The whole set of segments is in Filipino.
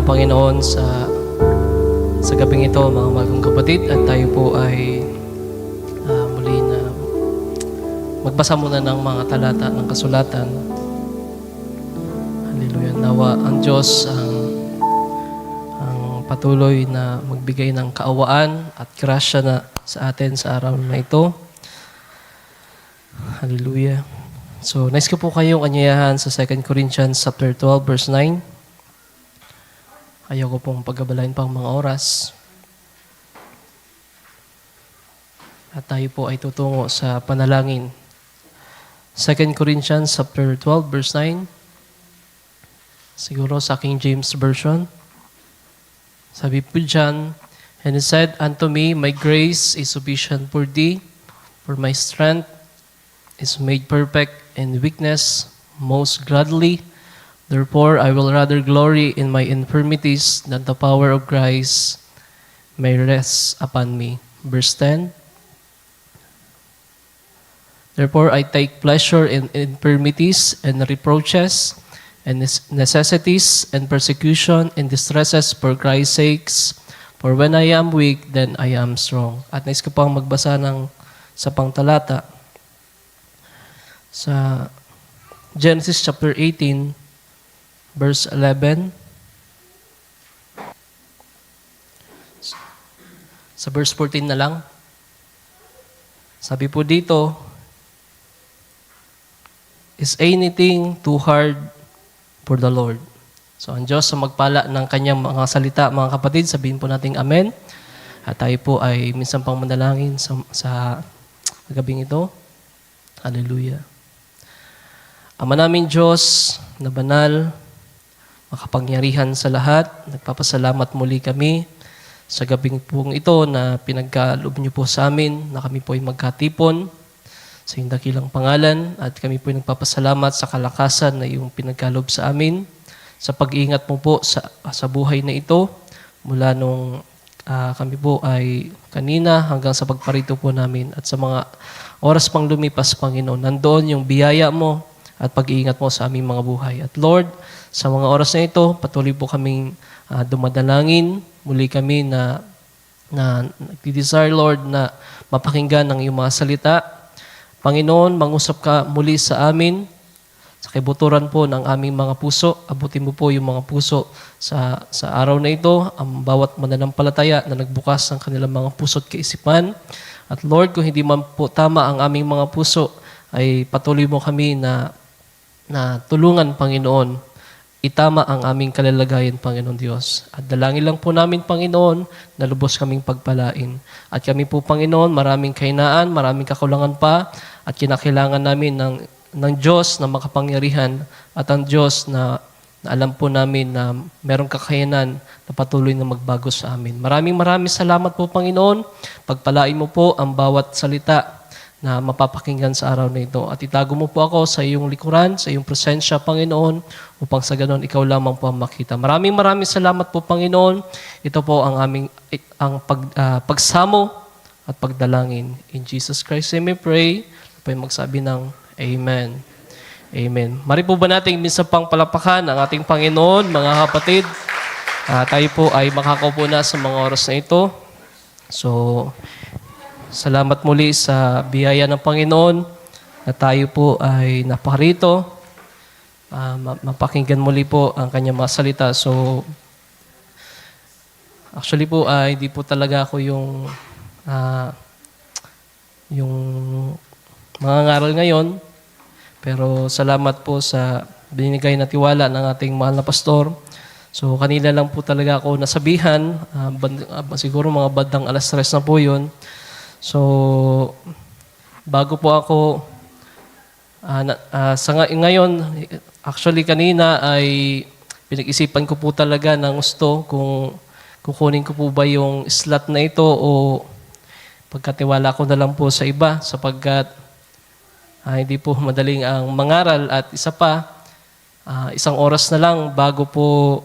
ng Panginoon sa gabing ito, mga magong kapatid, at tayo po ay muli na magbasa muna ng mga talata ng kasulatan. Hallelujah. Nawa ang Diyos ang patuloy na magbigay ng kaawaan at grasya na sa atin sa araw na ito. Hallelujah. So, nais ko po kayong anyayahan sa 2 Corinthians chapter 12, verse 9. Ayaw ko pong paggabalain pang mga oras. At tayo po ay tutungo sa panalangin. 2 Corinthians chapter 12, verse 9. Siguro sa King James Version. Sabi po dyan, "And he said unto me, My grace is sufficient for thee, for my strength is made perfect in weakness. Most gladly, therefore I will rather glory in my infirmities, that the power of Christ may rest upon me." Verse 10, "Therefore I take pleasure in infirmities and reproaches, and necessities and persecution and distresses for Christ's sakes. For when I am weak, then I am strong." At nais ko pang magbasa sa pangtalata sa Genesis chapter 18, verse 11. Sa verse 14 na lang. Sabi po dito, "Is anything too hard for the Lord?" So, ang Diyos sa magpala ng kanyang mga salita, mga kapatid, sabihin po natin amen. At tayo po ay minsan pang manalangin sa gabing ito. Hallelujah. Ama namin Diyos na banal, makapangyarihan sa lahat, nagpapasalamat muli kami sa gabing pong ito na pinagkaloob niyo po sa amin, na kami po ay magkatipon sa iyong dakilang pangalan, at kami po ay nagpapasalamat sa kalakasan na iyong pinagkaloob sa amin, sa pag-iingat mo po sa buhay na ito, mula nung kami po ay kanina hanggang sa pagparito po namin, at sa mga oras pang lumipas, Panginoon, nandoon yung biyaya mo at pag-iingat mo sa aming mga buhay. At Lord, sa mga oras na ito, patuloy po kaming dumadalangin, muli kami na nagdi-desire, Lord, na mapakinggan ng iyong mga salita. Panginoon, mangusap ka muli sa amin, sa kibuturan po ng aming mga puso. Abutin mo po yung mga puso sa araw na ito, ang bawat mananampalataya na nagbukas ng kanilang mga puso at kaisipan. At Lord, kung hindi man po tama ang aming mga puso, ay patuloy mo kami na tulungan, Panginoon, itama ang aming kalalagayan, Panginoon Diyos. At dalangin lang po namin, Panginoon, na lubos kaming pagpalain. At kami po, Panginoon, maraming kahinaan, maraming kakulangan pa, at kinakailangan namin ng Diyos na makapangyarihan, at ang Diyos na alam po namin na merong kakayanan na patuloy na magbago sa amin. Maraming salamat po, Panginoon. Pagpalain mo po ang bawat salita na mapapakinggan sa araw na ito. At itago mo po ako sa iyong likuran, sa iyong presensya, Panginoon, upang sa ganon ikaw lamang po ang makita. Maraming salamat po, Panginoon. Ito po ang aming pagsamo at pagdalangin. In Jesus Christ, I may pray. Pwede magsabi ng Amen. Amen. Mari po ba natin minsan pang palapakan ang ating Panginoon, mga kapatid? Tayo po ay makakaupo na sa mga oras na ito. So, salamat muli sa biyaya ng Panginoon na tayo po ay naparito. Mapakinggan muli po ang kanyang mga salita. So, actually po, hindi po talaga ako yung mga ngaral ngayon. Pero salamat po sa binigay na tiwala ng ating mahal na pastor. So, kanina lang po talaga ako nasabihan. Siguro mga bandang 3:00 na po yun. So, bago po ako, ngayon, actually kanina ay pinag-isipan ko po talaga ng gusto kung kukunin ko po ba yung slot na ito o pagkatiwala ko na lang po sa iba, sapagkat hindi po madaling ang mangaral, at isa pa, 1 oras na lang bago po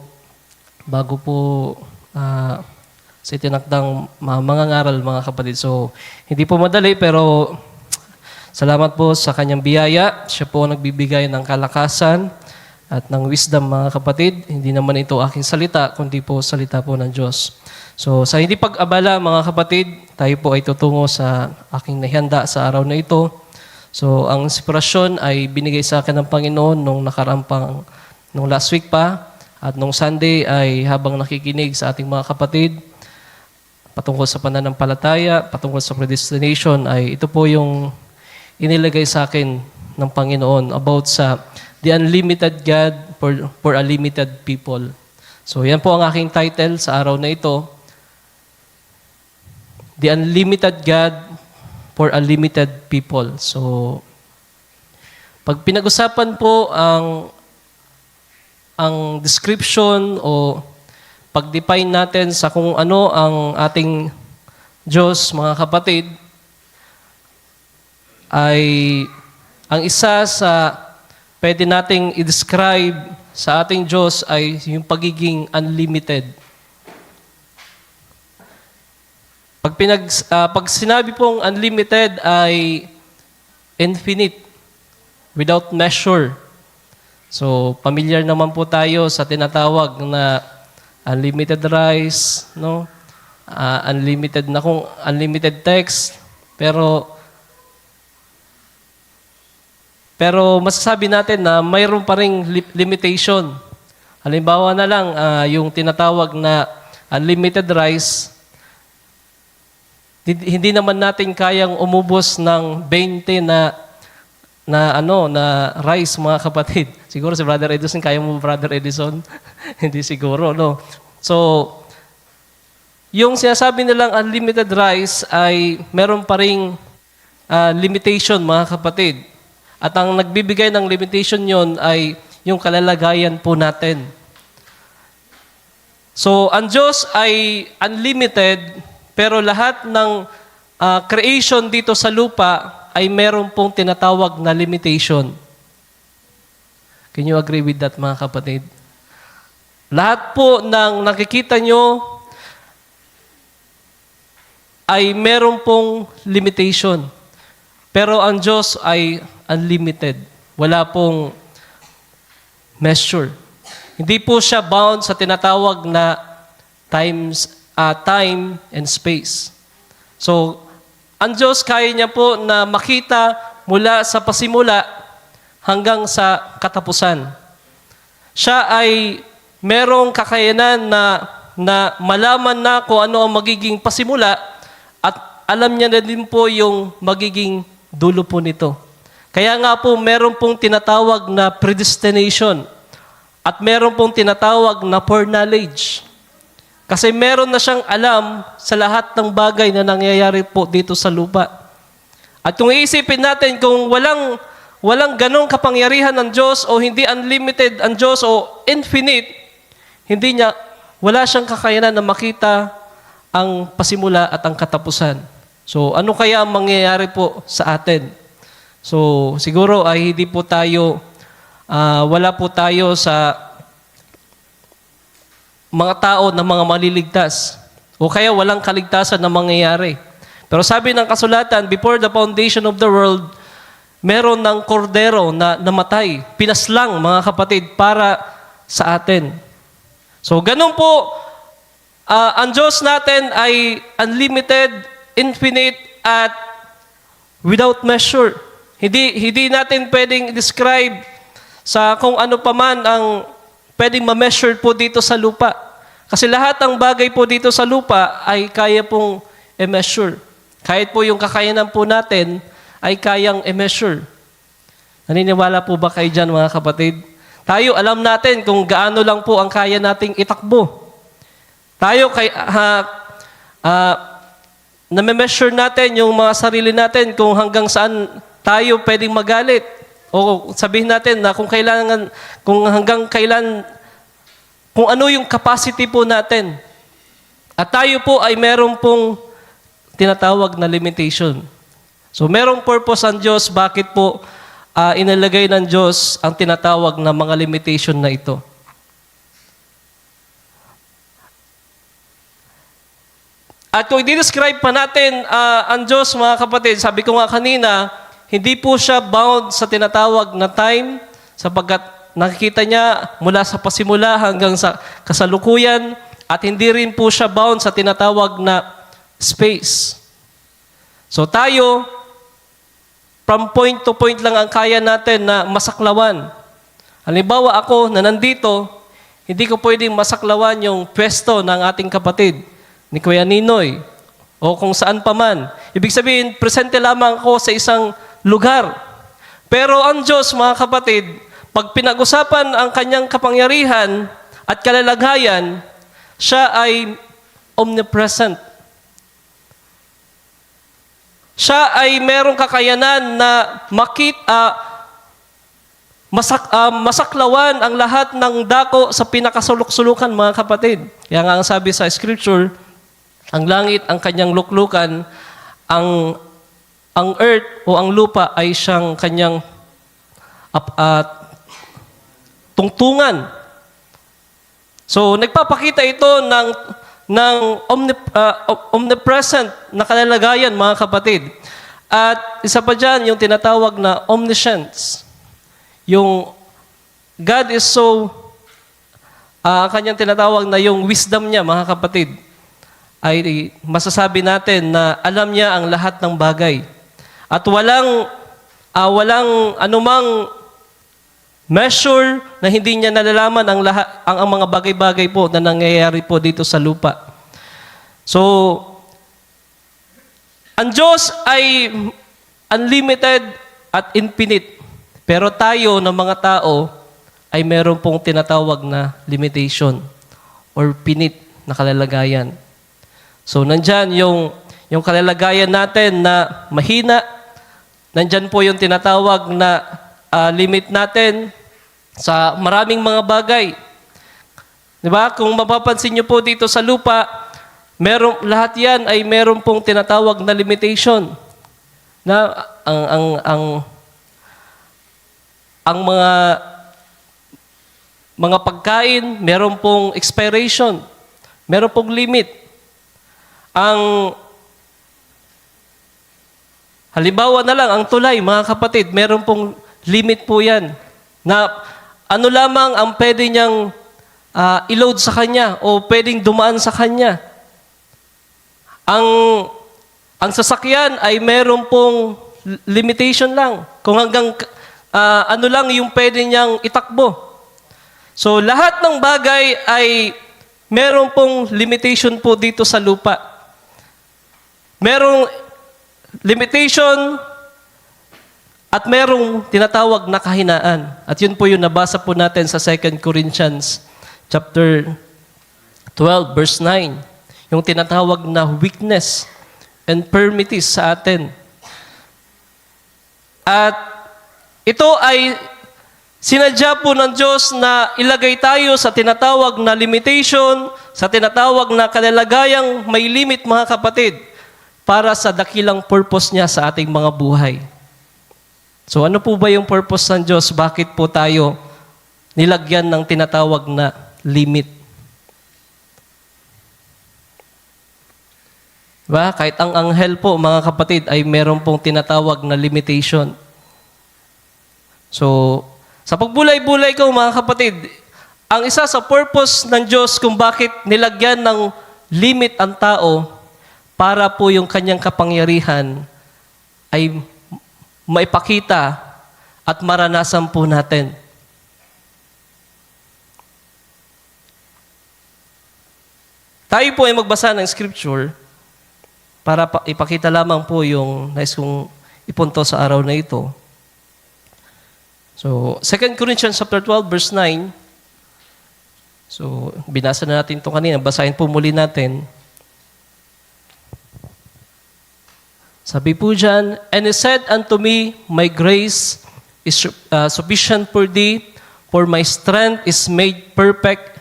sa itinakdang mga ngaral, mga kapatid. So, hindi po madali, pero salamat po sa kanyang biyaya. Siya po nagbibigay ng kalakasan at ng wisdom, mga kapatid. Hindi naman ito aking salita, kundi po salita po ng Diyos. So sa hindi pag-abala, mga kapatid, tayo po ay tutungo sa aking nahihanda sa araw na ito. So ang inspirasyon ay binigay sa akin ng Panginoon nung nung last week pa, at nung Sunday ay habang nakikinig sa ating mga kapatid, patungkol sa pananampalataya, patungkol sa predestination, ay ito po yung inilagay sa akin ng Panginoon about sa the unlimited God for a limited people. So yan po ang aking title sa araw na ito. The unlimited God for a limited people. So pag pinag-usapan po ang description o pag-define natin sa kung ano ang ating Diyos, mga kapatid, ay ang isa sa pwede nating i-describe sa ating Diyos ay yung pagiging unlimited. Pag sinabi pong unlimited ay infinite, without measure. So, familiar naman po tayo sa tinatawag na unlimited rice, no? Unlimited text, pero masasabi natin na mayroon pa ring limitation. Halimbawa na lang, yung tinatawag na unlimited rice, hindi naman natin kayang umubos ng 20 na rice, mga kapatid. Siguro si Brother Edison, kaya mo Brother Edison? Hindi siguro, no? So, yung sinasabi nilang unlimited rice ay meron pa ring limitation, mga kapatid. At ang nagbibigay ng limitation yon ay yung kalalagayan po natin. So, ang Diyos ay unlimited, pero lahat ng creation dito sa lupa ay meron pong tinatawag na limitation. Can you agree with that, mga kapatid? Lahat po ng nakikita nyo ay meron pong limitation. Pero ang Diyos ay unlimited. Wala pong measure. Hindi po siya bound sa tinatawag na time and space. So, ang Diyos kaya niya po na makita mula sa pasimula hanggang sa katapusan. Siya ay merong kakayanan na malaman na kung ano ang magiging pasimula at alam niya na din po yung magiging dulo po nito. Kaya nga po meron pong tinatawag na predestination at meron pong tinatawag na foreknowledge. Kasi meron na siyang alam sa lahat ng bagay na nangyayari po dito sa lupa. At kung iisipin natin kung walang ganong kapangyarihan ng Diyos o hindi unlimited ang Diyos o infinite, wala siyang kakayanan na makita ang pasimula at ang katapusan. So ano kaya ang mangyayari po sa atin? So siguro ay hindi po tayo, wala po tayo sa mga tao na mga maliligtas. O kaya walang kaligtasan na mangyayari. Pero sabi ng kasulatan, before the foundation of the world, meron ng kordero na namatay. Pinaslang, mga kapatid, para sa atin. So ganun po, ang Diyos natin ay unlimited, infinite, at without measure. Hindi natin pwedeng describe sa kung ano paman ang pwedeng ma-measure po dito sa lupa. Kasi lahat ng bagay po dito sa lupa ay kaya pong i-measure. Kahit po yung kakayanan po natin ay kayang i-measure. Naniniwala po ba kayo dyan, mga kapatid? Tayo, alam natin kung gaano lang po ang kaya nating itakbo. Tayo, na-measure natin yung mga sarili natin kung hanggang saan tayo pwedeng magalit. O sabihin natin na kung hanggang kailan, kung ano yung capacity po natin. At tayo po ay meron pong tinatawag na limitation. So merong purpose ang Diyos, bakit po inalagay ng Diyos ang tinatawag na mga limitation na ito. At kung i-describe pa natin ang Diyos, mga kapatid, sabi ko nga kanina, hindi po siya bound sa tinatawag na time sapagkat nakikita niya mula sa pasimula hanggang sa kasalukuyan at hindi rin po siya bound sa tinatawag na space. So tayo, from point to point lang ang kaya natin na masaklawan. Halimbawa ako na nandito, hindi ko pwedeng masaklawan yung pwesto ng ating kapatid, ni Kuya Ninoy, o kung saan pa man. Ibig sabihin, presente lamang ako sa isang lugar. Pero ang Diyos, mga kapatid, pag pinag-usapan ang kanyang kapangyarihan at kalalaghayan, siya ay omnipresent. Siya ay merong kakayanan na masaklawan ang lahat ng dako sa pinakasulok-sulukan, mga kapatid. Kaya nga ang sabi sa Scripture, ang langit, ang kanyang luklukan, ang earth o ang lupa ay siyang kanyang tungtungan. So, nagpapakita ito ng omnipresent na kalalagayan, mga kapatid. At isa pa dyan, yung tinatawag na omniscience. Yung God is so, kanyang tinatawag na yung wisdom niya, mga kapatid, ay masasabi natin na alam niya ang lahat ng bagay. At walang anumang measure na hindi niya nalalaman ang mga bagay-bagay po na nangyayari po dito sa lupa. So, ang Diyos ay unlimited at infinite. Pero tayo na mga tao ay meron pong tinatawag na limitation or finite na kalalagayan. So, nandyan yung kalalagayan natin na mahina. Nandyan po yung tinatawag na limit natin sa maraming mga bagay. Diba? Kung mapapansin nyo po dito sa lupa, lahat yan ay meron pong tinatawag na limitation. Na ang mga pagkain, meron pong expiration. Meron pong limit. Halimbawa na lang, ang tulay, mga kapatid, meron pong limit po yan. Na ano lamang ang pwede niyang i-load sa kanya o pwedeng dumaan sa kanya. Ang sasakyan ay meron pong limitation lang. Kung hanggang ano lang yung pwede niyang itakbo. So lahat ng bagay ay meron pong limitation po dito sa lupa. Merong limitation at merong tinatawag na kahinaan. At yun po yung nabasa po natin sa 2 Corinthians chapter 12, verse 9. Yung tinatawag na weakness and infirmities sa atin. At ito ay sinadya po ng Diyos na ilagay tayo sa tinatawag na limitation, sa tinatawag na kalalagayang may limit, mga kapatid, para sa dakilang purpose niya sa ating mga buhay. So ano po ba yung purpose ng Diyos? Bakit po tayo nilagyan ng tinatawag na limit? Diba? Kahit ang anghel po, mga kapatid, ay meron pong tinatawag na limitation. So, sa pagbulay-bulay ko, mga kapatid, ang isa sa purpose ng Diyos kung bakit nilagyan ng limit ang tao para po yung kanyang kapangyarihan ay maipakita at maranasan po natin. Tayo po ay magbasa ng scripture para ipakita lamang po yung nais kong ipunto sa araw na ito. So, 2 Corinthians chapter 12, verse 9. So, binasa na natin ito kanina. Basahin po muli natin. Sabi po dyan, "And he said unto me, My grace is sufficient for thee, for my strength is made perfect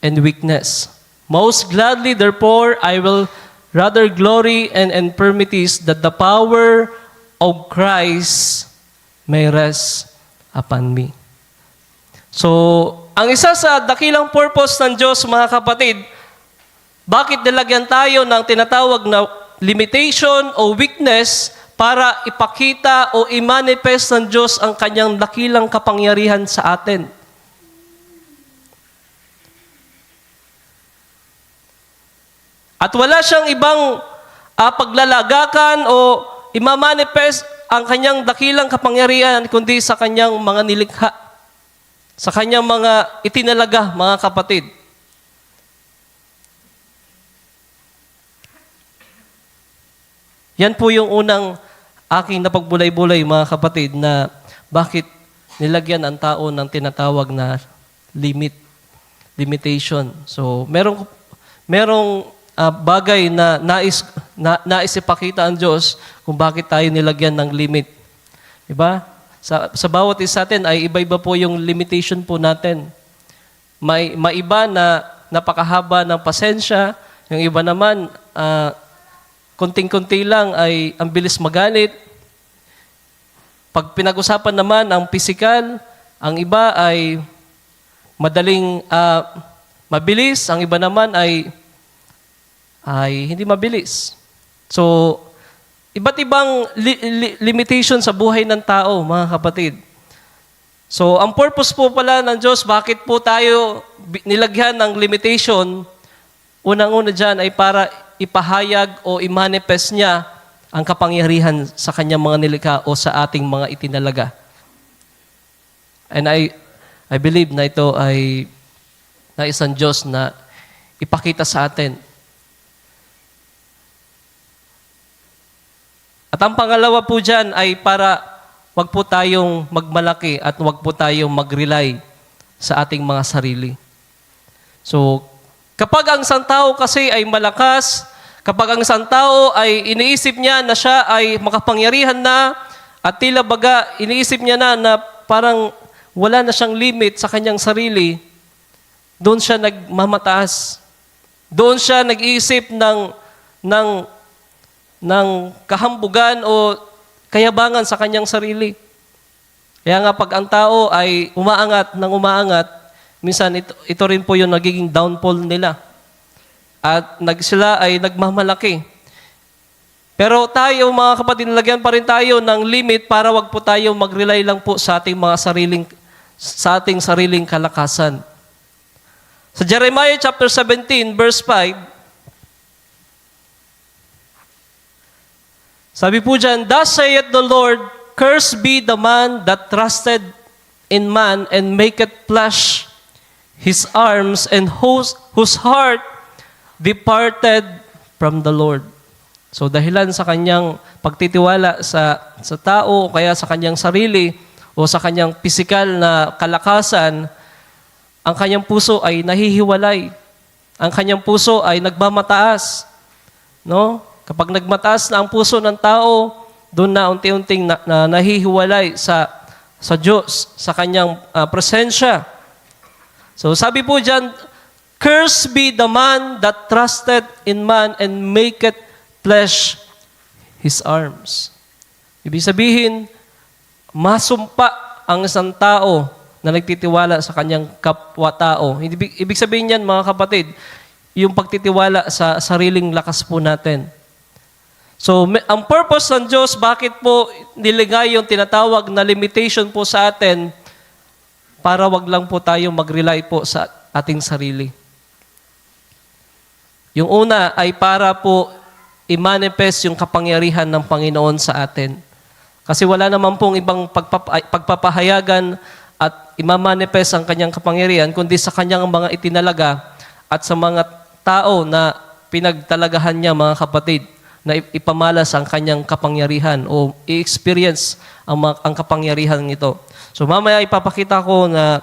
in weakness. Most gladly, therefore, I will rather glory in infirmities, that the power of Christ may rest upon me." So, ang isa sa dakilang purpose ng Diyos, mga kapatid, bakit nilagyan tayo ng tinatawag na limitation o weakness para ipakita o i-manifest ng Diyos ang kanyang dakilang kapangyarihan sa atin. At wala siyang ibang paglalagakan o imamanifest ang kanyang dakilang kapangyarihan kundi sa kanyang mga nilikha, sa kanyang mga itinalaga, mga kapatid. Yan po yung unang aking napagbulay-bulay, mga kapatid, na bakit nilagyan ang tao ng tinatawag na limitation. So, merong bagay na nais ipakita ang Diyos kung bakit tayo nilagyan ng limit. Diba? Sa bawat isa natin ay iba-iba po yung limitation po natin. May iba na napakahaba ng pasensya, yung iba naman, konting-konti lang ay ang bilis magalit. Pag pinag-usapan naman ang physical, ang iba ay madaling mabilis, ang iba naman ay hindi mabilis. So, iba't ibang limitation sa buhay ng tao, mga kapatid. So, ang purpose po pala ng Diyos, bakit po tayo nilagyan ng limitation, unang-una dyan ay para ipahayag o i-manifest niya ang kapangyarihan sa kanyang mga nilikha o sa ating mga itinalaga. And I believe na ito ay na isang Diyos na ipakita sa atin. At ang pangalawa po dyan ay para wag po tayong magmalaki at wag po tayong mag-rely sa ating mga sarili. So, kapag ang isang tao kasi ay malakas, kapag ang isang tao ay iniisip niya na siya ay makapangyarihan na at tila baga iniisip niya na parang wala na siyang limit sa kanyang sarili, doon siya nagmamataas. Doon siya nag-iisip ng kahambugan o kayabangan sa kanyang sarili. Kaya nga pag ang tao ay umaangat, minsan ito rin po yung nagiging downfall nila. At sila ay nagmamalaki. Pero tayo, mga kapatid, nilagyan pa rin tayo ng limit para wag po tayo mag-rely lang po sa ating sariling kalakasan. Sa Jeremiah chapter 17, verse 5, sabi po dyan, "Thus saith the Lord, cursed be the man that trusted in man and maketh flesh his arms, and whose heart departed from the Lord." So dahilan sa kanyang pagtitiwala sa tao o kaya sa kanyang sarili o sa kanyang pisikal na kalakasan, ang kanyang puso ay nahihiwalay. Ang kanyang puso ay nagmamataas. No? Kapag nagmataas na ang puso ng tao, doon na unti-unting nahihiwalay sa Diyos, sa kanyang presensya. So sabi po dyan, "Cursed be the man that trusted in man and maketh flesh his arms." Ibig sabihin, masumpa ang isang tao na nagtitiwala sa kanyang kapwa-tao. Ibig sabihin niyan, mga kapatid, yung pagtitiwala sa sariling lakas po natin. So, ang purpose ng Diyos, bakit po niligay yung tinatawag na limitation po sa atin, para wag lang po tayo mag-rely po sa ating sarili. Yung una ay para po i-manifest yung kapangyarihan ng Panginoon sa atin. Kasi wala naman pong ibang pagpapahayagan at i-manifest ang kanyang kapangyarihan, kundi sa kanyang mga itinalaga at sa mga tao na pinagtalagahan niya, mga kapatid, na ipamalas ang kanyang kapangyarihan o i-experience ang kapangyarihan nito. So mamaya ipapakita ko na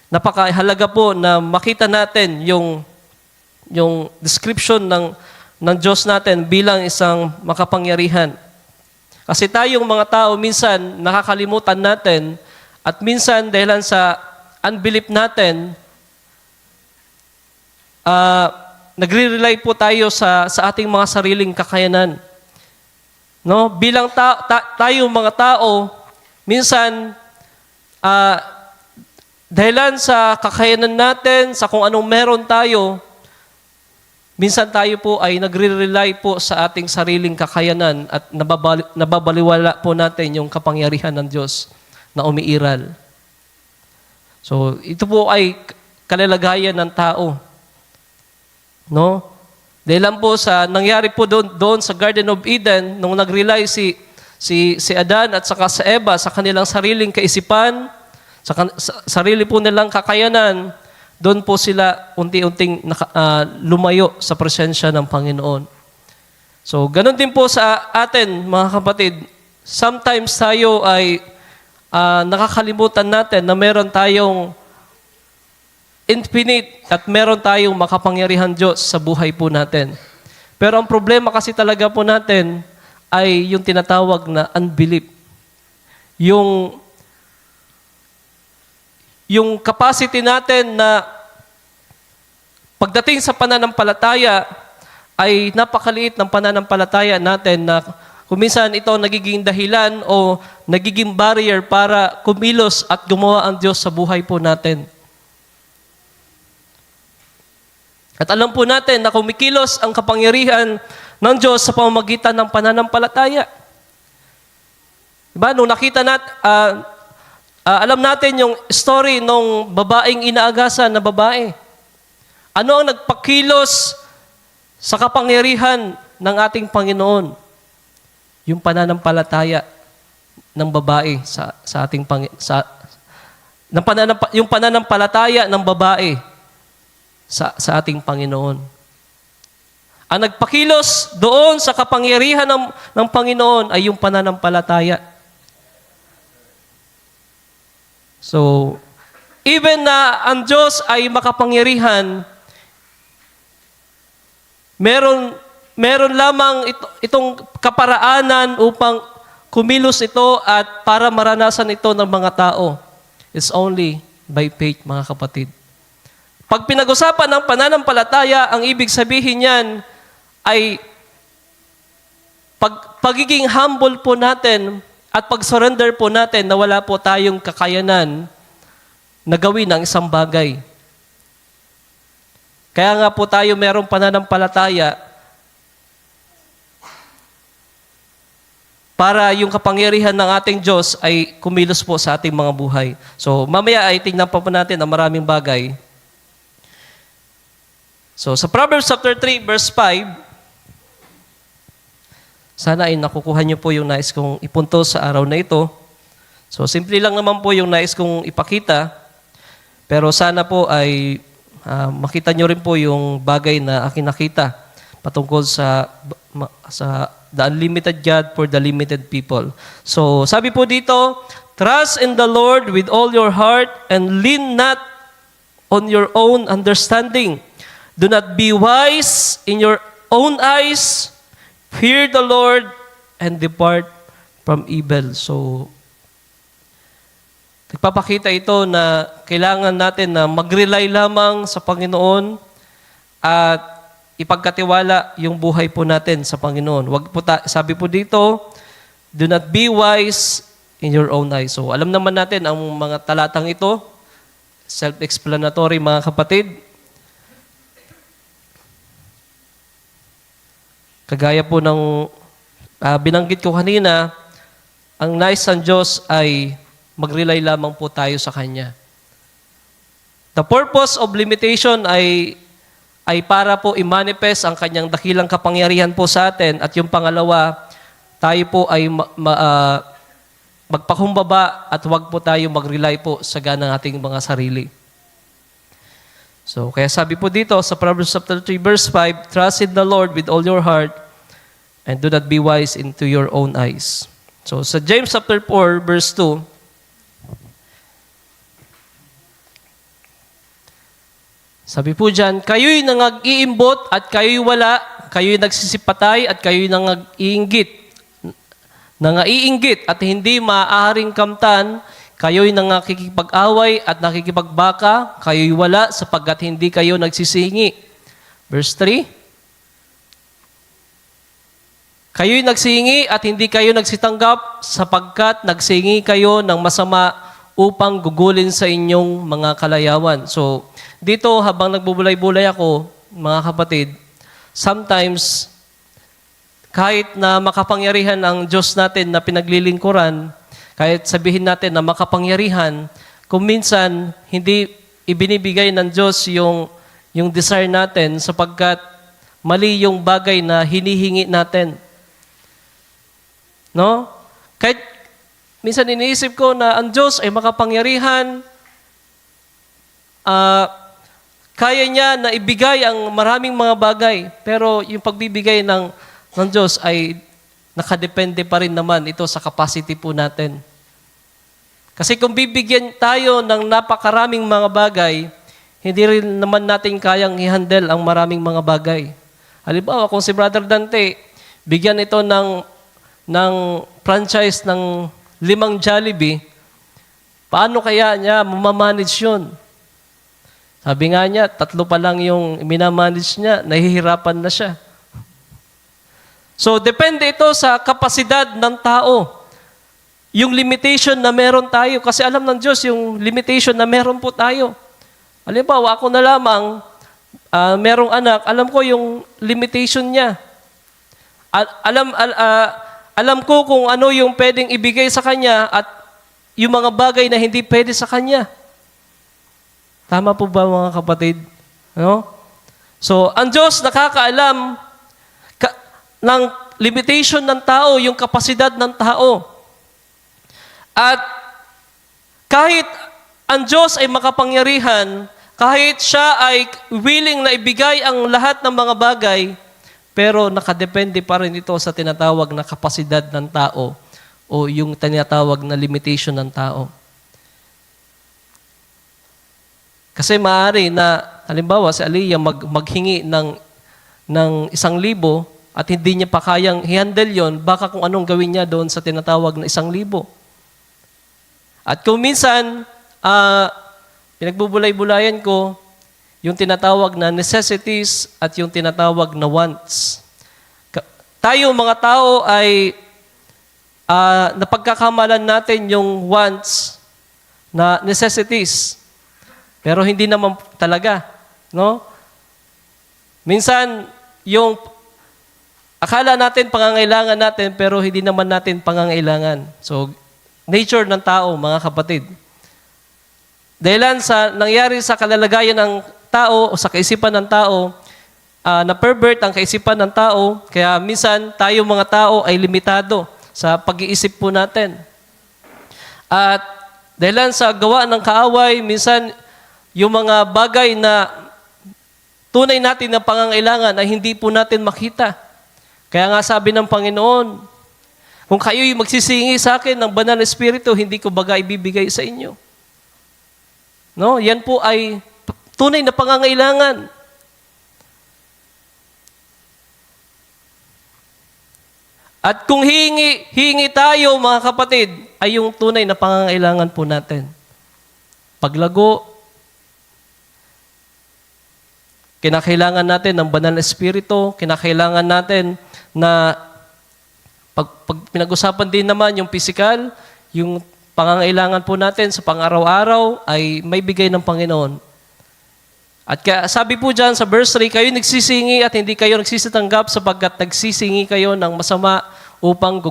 napakahalaga po na makita natin yung description ng Diyos natin bilang isang makapangyarihan. Kasi tayong mga tao minsan nakakalimutan natin at minsan dahilan sa unbelief natin, nagre-rely po tayo sa ating mga sariling kakayanan. No? Bilang tayo mga tao, minsan, dahilan sa kakayanan natin, sa kung anong meron tayo, minsan tayo po ay nagre-rely po sa ating sariling kakayanan at nababaliwala po natin yung kapangyarihan ng Diyos na umiiral. So, ito po ay kalalagayan ng tao. No? Dahil lang po sa nangyari po doon sa Garden of Eden, nung nag-rely si Adan at saka sa Eva sa kanilang sariling kaisipan, sa sarili po nilang kakayanan, doon po sila unti-unting lumayo sa presensya ng Panginoon. So, ganun din po sa atin, mga kapatid. Sometimes tayo ay nakakalimutan natin na meron tayong infinite at meron tayong makapangyarihan Diyos sa buhay po natin. Pero ang problema kasi talaga po natin ay yung tinatawag na unbelief. Yung capacity natin na pagdating sa pananampalataya ay napakaliit ng pananampalataya natin na kuminsan ito nagiging dahilan o nagiging barrier para kumilos at gumawa ang Diyos sa buhay po natin. At alam po natin na kumikilos ang kapangyarihan ng Diyos sa pamamagitan ng pananampalataya. Diba? Nung nakita alam natin yung story ng babaeng inaagasan na babae. Ano ang nagpakilos sa kapangyarihan ng ating Panginoon? Yung pananampalataya ng babae yung pananampalataya ng babae sa ating Panginoon. Ang nagpakilos doon sa kapangyarihan ng Panginoon ay yung pananampalataya. So, even na ang Diyos ay makapangyarihan, meron lamang itong kaparaanan upang kumilos ito at para maranasan ito ng mga tao. It's only by faith, mga kapatid. Pag pinag-usapan ng pananampalataya, ang ibig sabihin niyan ay pagiging humble po natin at pag-surrender po natin na wala po tayong kakayanan na gawin ang isang bagay. Kaya nga po tayo merong pananampalataya para yung kapangyarihan ng ating Diyos ay kumilos po sa ating mga buhay. So, mamaya ay tingnan pa po natin ang maraming bagay. So, sa Proverbs chapter 3, verse 5, sana ay nakukuha niyo po yung nais kong ipunto sa araw na ito. So, simple lang naman po yung nais kong ipakita. Pero sana po ay makita niyo rin po yung bagay na aking nakita patungkol sa the unlimited God for the limited people. So, sabi po dito, trust in the Lord with all your heart and lean not on your own understanding. Do not be wise in your own eyes. Fear the Lord and depart from evil. So, nagpapakita ito na kailangan natin na mag-rely lamang sa Panginoon at ipagkatiwala yung buhay po natin sa Panginoon. Sabi po dito, do not be wise in your own eyes. So, alam naman natin ang mga talatang ito, self-explanatory mga kapatid. Kagaya po ng binanggit ko kanina, ang nais ng Diyos ay mag-rely lamang po tayo sa Kanya. The purpose of limitation ay para po i-manifest ang Kanyang dakilang kapangyarihan po sa atin. At yung pangalawa, tayo po ay magpakumbaba at huwag po tayo mag-rely po sa ganang ating mga sarili. So, kaya sabi po dito sa Proverbs chapter 3, verse 5, trust in the Lord with all your heart and do not be wise into your own eyes. So, sa James chapter 4, verse 2, sabi po dyan, kayo'y nangag-iimbot at kayo'y wala, kayo'y nagsisipatay at kayo'y nangaiinggit at hindi maaaring kamtan, kayo'y nakikipag-away at nakikipagbaka, kayo'y wala sapagkat hindi kayo nagsisingi. Verse 3, kayo'y nagsingi at hindi kayo nagsitanggap sapagkat nagsingi kayo ng masama upang gugulin sa inyong mga kalayawan. So, dito habang nagbubulay-bulay ako, mga kapatid, sometimes kahit na makapangyarihan ang Diyos natin na pinaglilingkuran, kahit sabihin natin na makapangyarihan, kung minsan hindi ibinibigay ng Diyos yung desire natin sapagkat mali yung bagay na hinihingi natin. No? Kahit minsan iniisip ko na ang Diyos ay makapangyarihan, kaya niya na ibigay ang maraming mga bagay. Pero yung pagbibigay ng Diyos ay nakadepende pa rin naman ito sa capacity po natin. Kasi kung bibigyan tayo ng napakaraming mga bagay, hindi rin naman natin kayang i-handle ang maraming mga bagay. Halimbawa, kung si Brother Dante, bigyan ito ng franchise ng 5 Jollibee, paano kaya niya mamamanage yun? Sabi nga niya, 3 pa lang yung minamanage niya, nahihirapan na siya. So, depende ito sa kapasidad ng tao. Yung limitation na meron tayo, kasi alam ng Diyos yung limitation na meron po tayo. Halimbawa, ako na lamang, merong anak, alam ko yung limitation niya. Alam ko kung ano yung pwedeng ibigay sa kanya at yung mga bagay na hindi pwede sa kanya. Tama po ba mga kapatid? No? So, ang Diyos nakakaalam ng limitation ng tao, yung kapasidad ng tao. At kahit ang Diyos ay makapangyarihan, kahit siya ay willing na ibigay ang lahat ng mga bagay, pero nakadepende pa rin ito sa tinatawag na kapasidad ng tao o yung tinatawag na limitation ng tao. Kasi maaari na, halimbawa, si Aliyah maghingi ng 1,000 at hindi niya pa kayang i-handle yun, baka kung anong gawin niya doon sa tinatawag na 1,000. At kung minsan, pinagbubulay-bulayan ko, yung tinatawag na necessities at yung tinatawag na wants. Tayo mga tao ay napagkakamalan natin yung wants na necessities. Pero hindi naman talaga, no? Minsan, yung akala natin pangangailangan natin pero hindi naman natin pangangailangan. So, nature ng tao, mga kapatid. Dahilan sa nangyari sa kalalagayan ng tao o sa kaisipan ng tao, na-pervert ang kaisipan ng tao, kaya minsan tayo mga tao ay limitado sa pag-iisip po natin. At dahilan sa gawa ng kaaway, minsan yung mga bagay na tunay natin na pangangailangan ay hindi po natin makita. Kaya nga sabi ng Panginoon, kung kayo'y magsisingi sa akin ng banal na espiritu, hindi ko baga ibibigay sa inyo. No? Yan po ay tunay na pangangailangan. At kung hingi tayo, mga kapatid, ay yung tunay na pangangailangan po natin. Paglago, kinakailangan natin ng banal na espiritu, kinakailangan natin na pag pinag-usapan din naman yung physical, yung pangangailangan po natin sa pang-araw-araw ay may bigay ng Panginoon. At kaya sabi po dyan sa verse 3, kayo nagsisingi at hindi kayo nagsisitanggap sapagkat nagsisingi kayo ng masama upang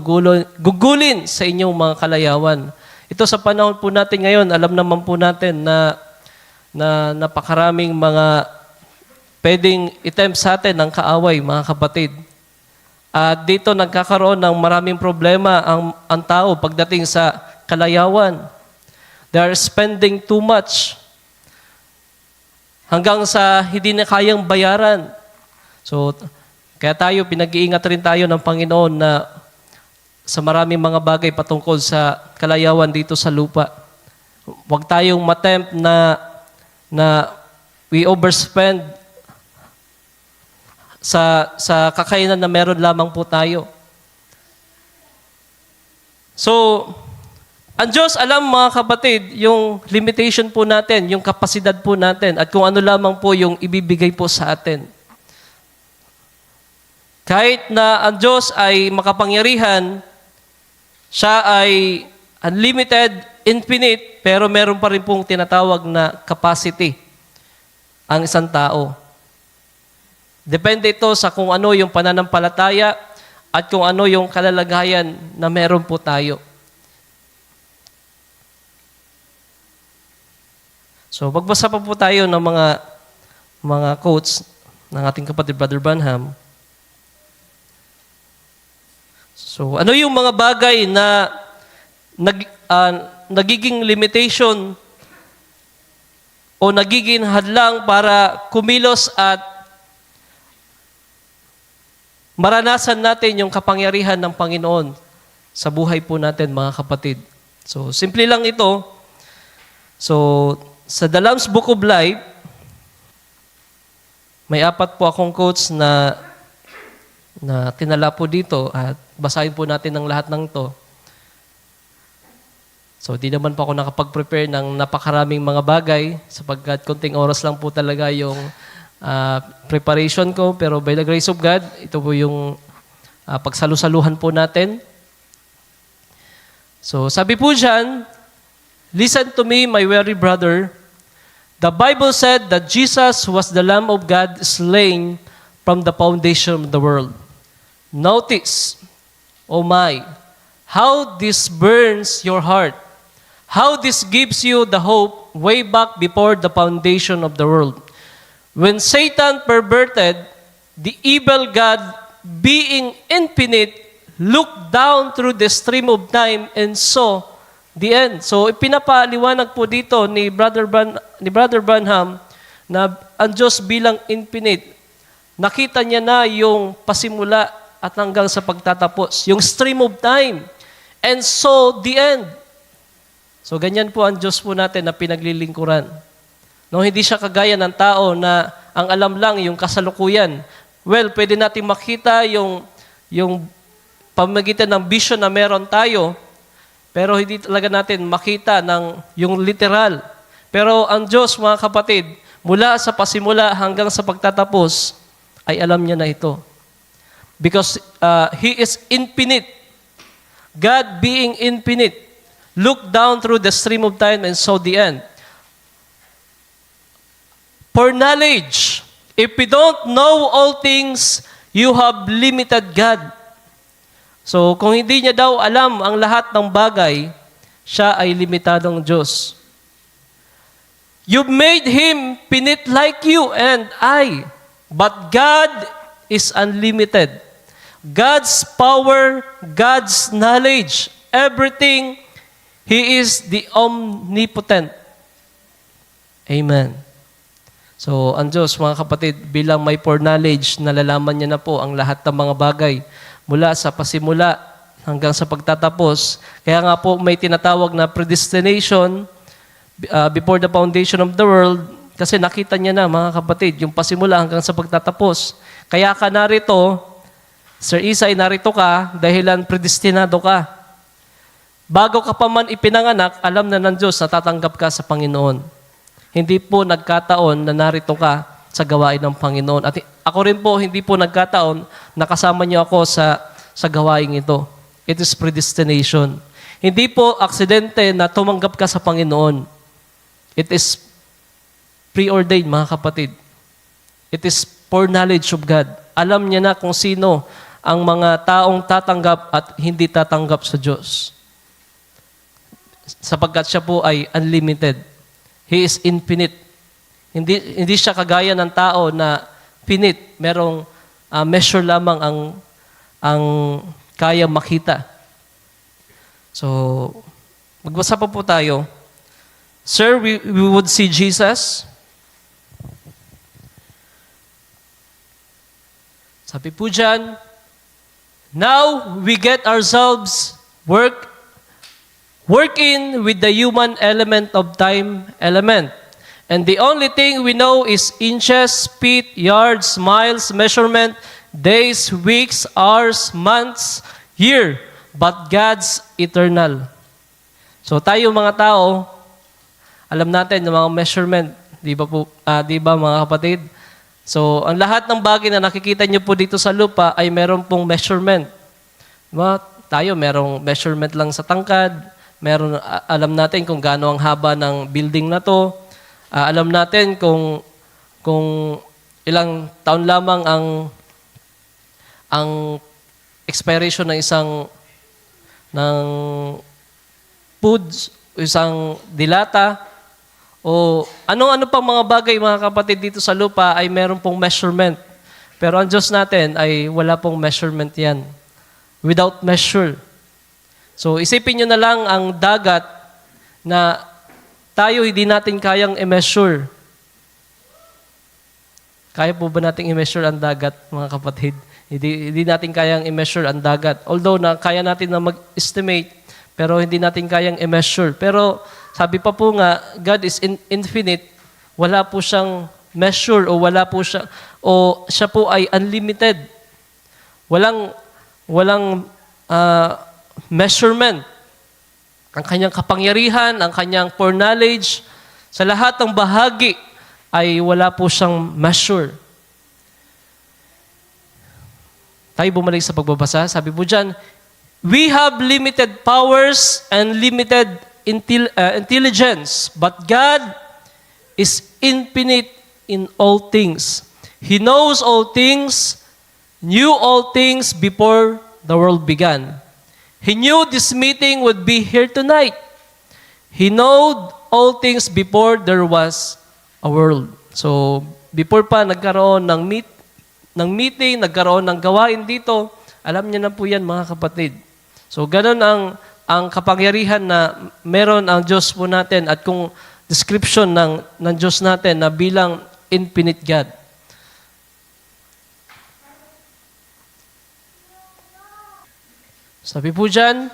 gugulin sa inyong mga kalayawan. Ito sa panahon po natin ngayon, alam naman po natin na napakaraming mga pwedeng attempt sa atin ng kaaway, mga kapatid. At dito nagkakaroon ng maraming problema ang tao pagdating sa kalayawan. They are spending too much hanggang sa hindi na kayang bayaran. So, kaya tayo, pinag-iingat rin tayo ng Panginoon na sa maraming mga bagay patungkol sa kalayawan dito sa lupa. Huwag tayong matempt na we overspend sa kakainan na meron lamang po tayo. So, ang Diyos alam mga kapatid, yung limitation po natin, yung kapasidad po natin, at kung ano lamang po yung ibibigay po sa atin. Kahit na ang Diyos ay makapangyarihan, siya ay unlimited, infinite, pero meron pa rin pong tinatawag na capacity ang isang tao. Depende ito sa kung ano yung pananampalataya at kung ano yung kalalagayan na meron po tayo. So, magbasa pa po tayo ng mga quotes ng ating kapatid Brother Branham. So, ano yung mga bagay na nagiging limitation o nagiging hadlang para kumilos at maranasan natin yung kapangyarihan ng Panginoon sa buhay po natin, mga kapatid. So, simple lang ito. So, sa The Lamb's Book of Life, may 4 po akong quotes na tinala po dito at basahin po natin ang lahat ng to. So, di naman po ako nakapag-prepare ng napakaraming mga bagay sapagkat konting oras lang po talaga yung preparation ko. Pero by the grace of God, ito po yung pagsalusaluhan po natin. So, sabi po dyan, "Listen to me, my weary brother. The Bible said that Jesus was the Lamb of God slain from the foundation of the world. Notice, oh my, how this burns your heart. How this gives you the hope way back before the foundation of the world. When Satan perverted, the evil God, being infinite, looked down through the stream of time and saw the end." So, ipinapaliwanag po dito ni Brother Branham na ang Diyos bilang infinite, nakita niya na yung pasimula at hanggang sa pagtatapos, yung stream of time, and saw the end. So, ganyan po ang Diyos po natin na pinaglilingkuran. No, hindi siya kagaya ng tao na ang alam lang yung kasalukuyan. Well, pwede natin makita yung pamamagitan ng vision na meron tayo, pero hindi talaga natin makita yung literal. Pero ang Diyos, mga kapatid, mula sa pasimula hanggang sa pagtatapos, ay alam niya na ito. Because He is infinite. God being infinite, looked down through the stream of time and saw the end. For knowledge, if we don't know all things, you have limited God. So, kung hindi niya daw alam ang lahat ng bagay, siya ay limitadong Diyos. You've made Him finite like you and I, but God is unlimited. God's power, God's knowledge, everything, He is the omnipotent. Amen. So, ang Diyos, mga kapatid, bilang may foreknowledge, nalalaman niya na po ang lahat ng mga bagay mula sa pasimula hanggang sa pagtatapos. Kaya nga po may tinatawag na predestination before the foundation of the world kasi nakita niya na, mga kapatid, yung pasimula hanggang sa pagtatapos. Kaya ka narito, Sir Isay, narito ka dahilan predestinado ka. Bago ka pa man ipinanganak, alam na ng Diyos na tatanggap ka sa Panginoon. Hindi po nagkataon na narito ka sa gawain ng Panginoon. At ako rin po, hindi po nagkataon na kasama niyo ako sa gawain ito. It is predestination. Hindi po aksidente na tumanggap ka sa Panginoon. It is preordained, mga kapatid. It is foreknowledge of God. Alam niya na kung sino ang mga taong tatanggap at hindi tatanggap sa Diyos. Sapagkat siya po ay unlimited. He is infinite. Hindi siya kagaya ng tao na finite. Merong measure lamang ang kaya makita. So, magbasa pa po tayo. Sir, we would see Jesus. Sabi po dyan, now we get ourselves work in with the human element of time element. And the only thing we know is inches, feet, yards, miles, measurement, days, weeks, hours, months, year. But God's eternal. So tayo mga tao, alam natin yung mga measurement, di ba mga kapatid? So ang lahat ng bagay na nakikita niyo po dito sa lupa ay meron pong measurement. Diba? Tayo merong measurement lang sa tangkad, alam natin kung gaano ang haba ng building na to. Alam natin kung ilang taon lamang ang expiration ng isang foods, isang dilata, o anong-ano pang mga bagay, mga kapatid, dito sa lupa ay meron pong measurement. Pero ang Diyos natin ay wala pong measurement yan. Without measure. So isipin nyo na lang ang dagat na tayo hindi natin kayang i-measure. Kaya po ba natin i-measure ang dagat, mga kapatid? Hindi natin kayang i-measure ang dagat. Although na kaya natin na mag-estimate, pero hindi natin kayang i-measure. Pero sabi pa po nga, God is infinite. Wala po siyang measure o siya po ay unlimited. Walang measurement. Ang kanyang kapangyarihan, ang kanyang foreknowledge, sa lahat ng bahagi ay wala po siyang measure. Tayo bumalik sa pagbabasa. Sabi po dyan, we have limited powers and limited intelligence, but God is infinite in all things. He knows all things, knew all things before the world began. He knew this meeting would be here tonight. He knew all things before there was a world. So, before pa nagkaroon ng meeting, nagkaroon ng gawain dito, alam niya na po yan, mga kapatid. So, ganun ang kapangyarihan na meron ang Diyos po natin at kung description ng Diyos natin na bilang infinite God. Sabi po dyan,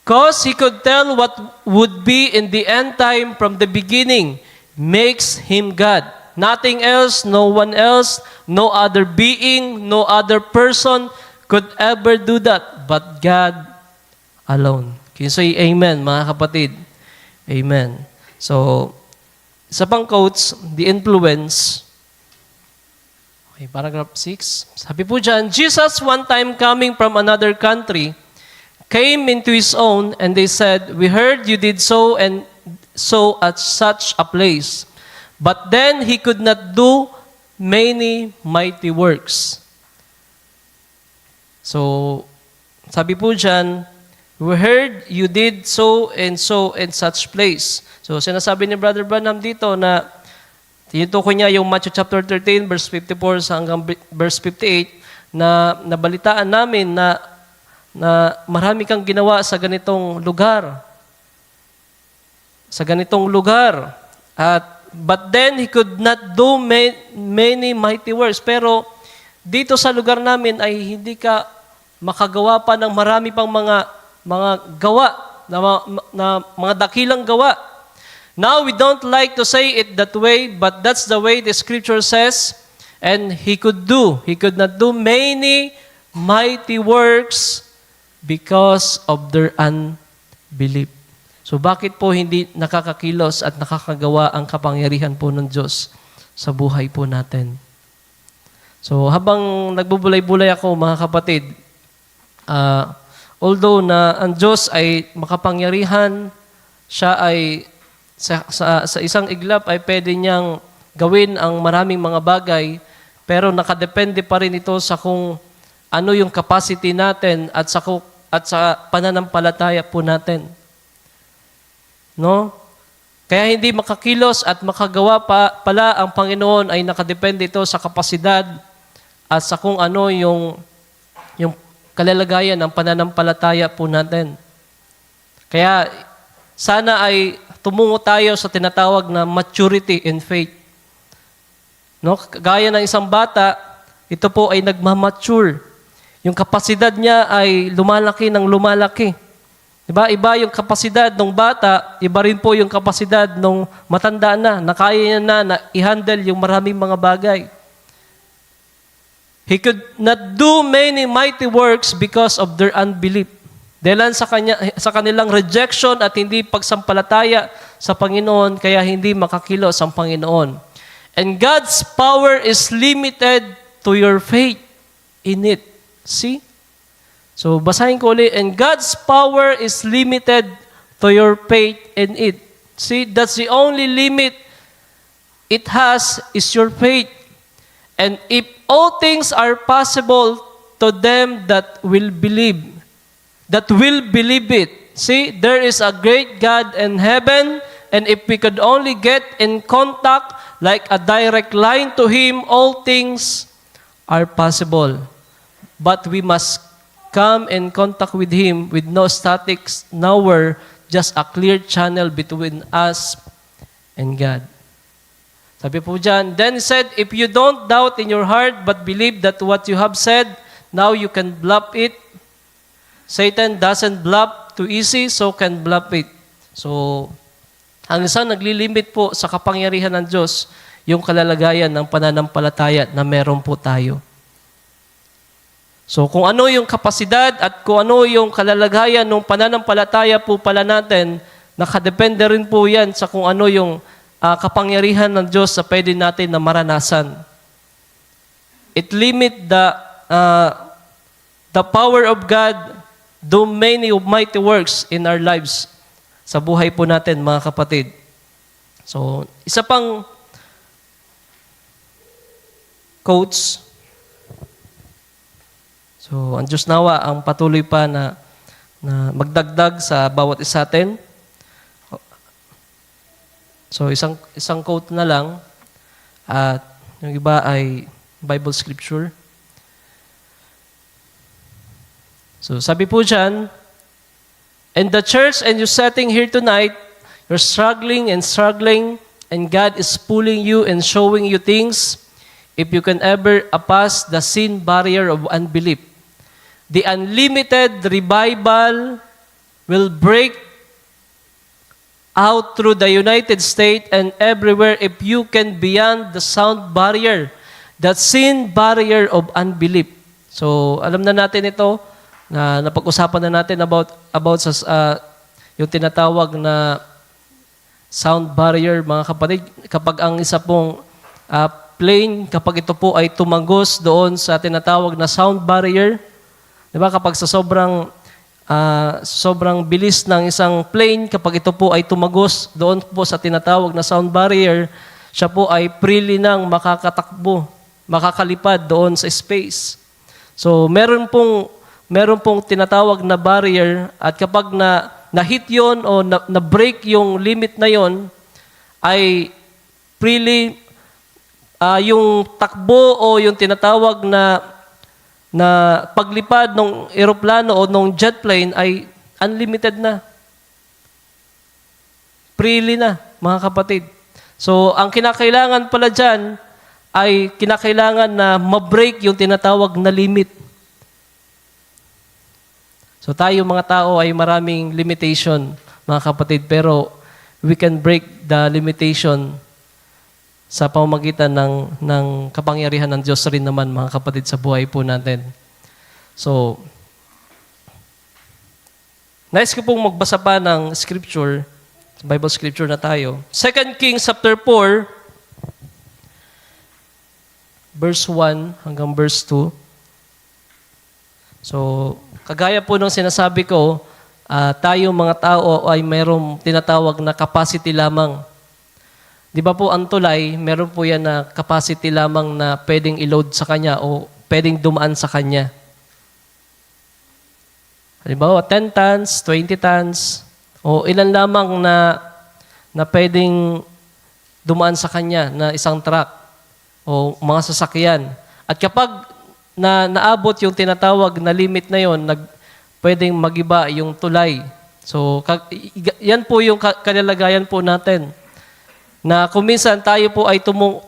cause He could tell what would be in the end time from the beginning, makes Him God. Nothing else, no one else, no other being, no other person could ever do that, but God alone. Can you say amen, mga kapatid? Amen. So, isa pang quotes, the influence. Okay, paragraph 6. Sabi po dyan, Jesus one time coming from another country came into His own and they said, we heard you did so and so at such a place. But then He could not do many mighty works. So, sabi po dyan, we heard you did so and such place. So, sinasabi ni Brother Branham dito na tinutukoy niya yung Matthew chapter 13, verse 54 hanggang verse 58 na nabalitaan namin na marami kang ginawa sa ganitong lugar. Sa ganitong lugar. But then He could not do many mighty works. Pero dito sa lugar namin ay hindi ka makagawa pa ng marami pang mga gawa, na mga dakilang gawa. Now, we don't like to say it that way, but that's the way the Scripture says. And He could not do many mighty works because of their unbelief. So, bakit po hindi nakakakilos at nakakagawa ang kapangyarihan po ng Diyos sa buhay po natin? So, habang nagbubulay-bulay ako, mga kapatid, although na ang Diyos ay makapangyarihan, siya ay sa isang iglap ay pwede niyang gawin ang maraming mga bagay, pero nakadepende pa rin ito sa kung ano yung capacity natin at sa pananampalataya po natin. No? Kaya hindi makakilos at makagawa pala ang Panginoon ay nakadepende ito sa kapasidad at sa kung ano yung kalalagayan ng pananampalataya po natin. Kaya sana ay tumungo tayo sa tinatawag na maturity in faith. No? Gaya ng isang bata, ito po ay nagmamature. Yung kapasidad niya ay lumalaki ng lumalaki. Diba? Iba yung kapasidad ng bata, iba rin po yung kapasidad ng matanda na kaya niya na i-handle yung maraming mga bagay. He could not do many mighty works because of their unbelief. Dahil sa kanilang rejection at hindi pagsampalataya sa Panginoon, kaya hindi makakilos ang Panginoon. And God's power is limited to your faith in it. See? So, basahin ko ulit. And God's power is limited to your faith in it. See, that's the only limit it has is your faith. And if all things are possible to them that will believe it. See, there is a great God in heaven, and if we could only get in contact like a direct line to Him, all things are possible. But we must come in contact with Him with no statics, nowhere, just a clear channel between us and God. Sabi po dyan, then He said, if you don't doubt in your heart but believe that what you have said, now you can bluff it. Satan doesn't bluff too easy, so can bluff it. So, ang isang naglilimit po sa kapangyarihan ng Diyos, yung kalalagayan ng pananampalataya na meron po tayo. So, kung ano yung kapasidad at kung ano yung kalalagayan ng pananampalataya po pala natin, nakadepende rin po yan sa kung ano yung kapangyarihan ng Diyos sa pwede natin na maranasan. It limit the power of God do many mighty works in our lives sa buhay po natin, mga kapatid. So, isa pang quotes. So, ang Diyos nawa ang patuloy pa na magdagdag sa bawat isa atin. So, isang quote na lang at yung iba ay Bible scripture. So, sabi po dyan, in the church and you're sitting here tonight, you're struggling, and God is pulling you and showing you things. If you can ever pass the sin barrier of unbelief, the unlimited revival will break out through the United States and everywhere if you can beyond the sound barrier, that sin barrier of unbelief. So, alam na natin ito, na napag-usapan na natin about yung tinatawag na sound barrier, mga kapatid. Kapag ang isa pong plane, kapag ito po ay tumagos doon sa tinatawag na sound barrier, di ba, kapag sa sobrang bilis ng isang plane, kapag ito po ay tumagos doon po sa tinatawag na sound barrier, siya po ay freely nang makakatakbo, makakalipad doon sa space. So, meron pong tinatawag na barrier at kapag na-hit yon o na-break yung limit na yon, ay freely yung takbo o yung tinatawag na paglipad ng eroplano o ng jet plane ay unlimited na. Freely na, mga kapatid. So, ang kinakailangan pala dyan ay kinakailangan na ma-break yung tinatawag na limit. So tayo mga tao ay maraming limitation, mga kapatid, pero we can break the limitation sa pamamagitan ng kapangyarihan ng Diyos rin naman, mga kapatid, sa buhay po natin. So, nais ko pong magbasa pa ng scripture, Bible scripture na tayo. 2 Kings chapter 4, verse 1 hanggang verse 2. So, kagaya po ng sinasabi ko, tayo mga tao ay mayroong tinatawag na capacity lamang. Di ba po ang tulay, meron po yan na capacity lamang na pwedeng i-load sa kanya o pwedeng dumaan sa kanya. Halimbawa, 10 tons, 20 tons, o ilan lamang na pwedeng dumaan sa kanya na isang truck o mga sasakyan. At kapag naabot yung tinatawag na limit na yon, pwedeng magiba yung tulay. So, yan po yung kalalagayan po natin. Na kuminsan tayo po ay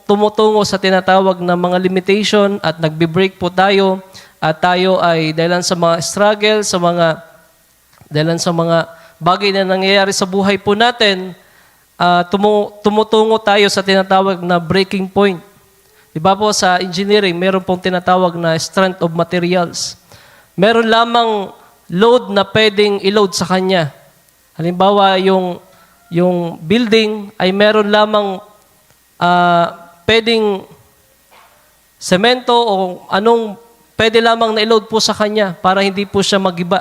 tumutungo sa tinatawag na mga limitation at nagbe-break po tayo at tayo ay dahilan sa mga struggle, dahilan sa mga bagay na nangyayari sa buhay po natin, tumutungo tayo sa tinatawag na breaking point. Diba po sa engineering, meron pong tinatawag na strength of materials. Meron lamang load na pwedeng i-load sa kanya. Halimbawa, yung building ay meron lamang pwedeng semento o anong pwede lamang na-load po sa kanya para hindi po siya magiba.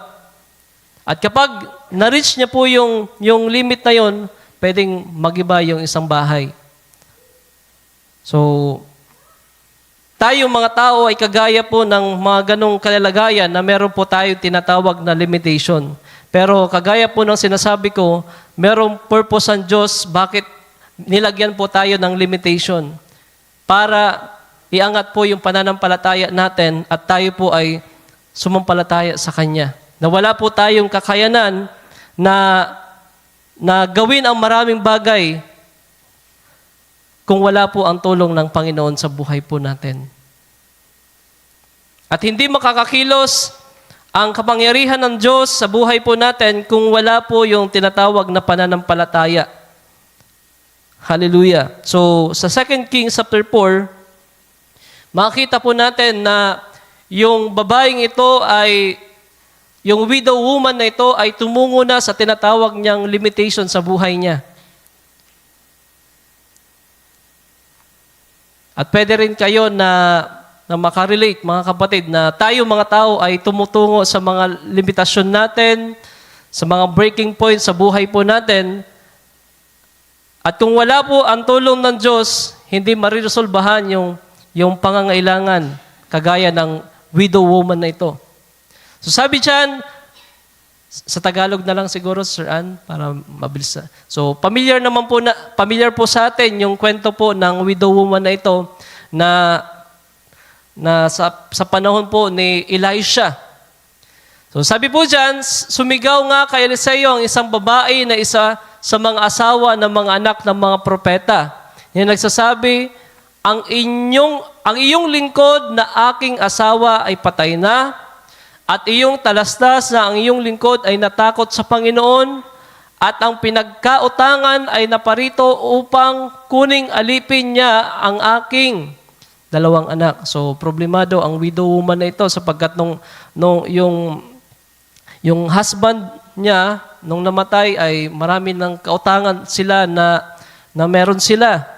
At kapag na-reach niya po yung limit na yon, pwedeng magiba yung isang bahay. So, tayo mga tao ay kagaya po ng mga ganong kalalagayan na meron po tayo tinatawag na limitation. Pero kagaya po ng sinasabi ko, merong purpose ang Diyos bakit nilagyan po tayo ng limitation para iangat po yung pananampalataya natin at tayo po ay sumampalataya sa Kanya. Na wala po tayong kakayanan na gawin ang maraming bagay kung wala po ang tulong ng Panginoon sa buhay po natin. At hindi makakakilos ang kapangyarihan ng Diyos sa buhay po natin kung wala po yung tinatawag na pananampalataya. Hallelujah. So, sa 2 Kings chapter 4, makikita po natin na yung babaeng ito ay, yung widow woman na ito ay tumungo na sa tinatawag niyang limitation sa buhay niya. At pwede rin kayo na makarelate, mga kapatid, na tayo mga tao ay tumutungo sa mga limitasyon natin, sa mga breaking points sa buhay po natin. At kung wala po ang tulong ng Diyos, hindi mariresolbahan yung pangangailangan, kagaya ng widow woman na ito. So sabi dyan, sa Tagalog na lang siguro, Sir Ann, para mabilis. So familiar po sa atin yung kwento po ng widow woman na ito na sa panahon po ni Elisha. So sabi po dyan, sumigaw nga kay Eliseo ang isang babae na isa sa mga asawa ng mga anak ng mga propeta. Yung nagsasabi, ang iyong lingkod na aking asawa ay patay na, at iyong talastas na ang iyong lingkod ay natakot sa Panginoon, at ang pinagkautangan ay naparito upang kuning alipin niya ang aking dalawang anak. So, problemado ang widow woman na ito sapagkat yung husband niya, nung namatay, ay marami ng kautangan sila na meron sila.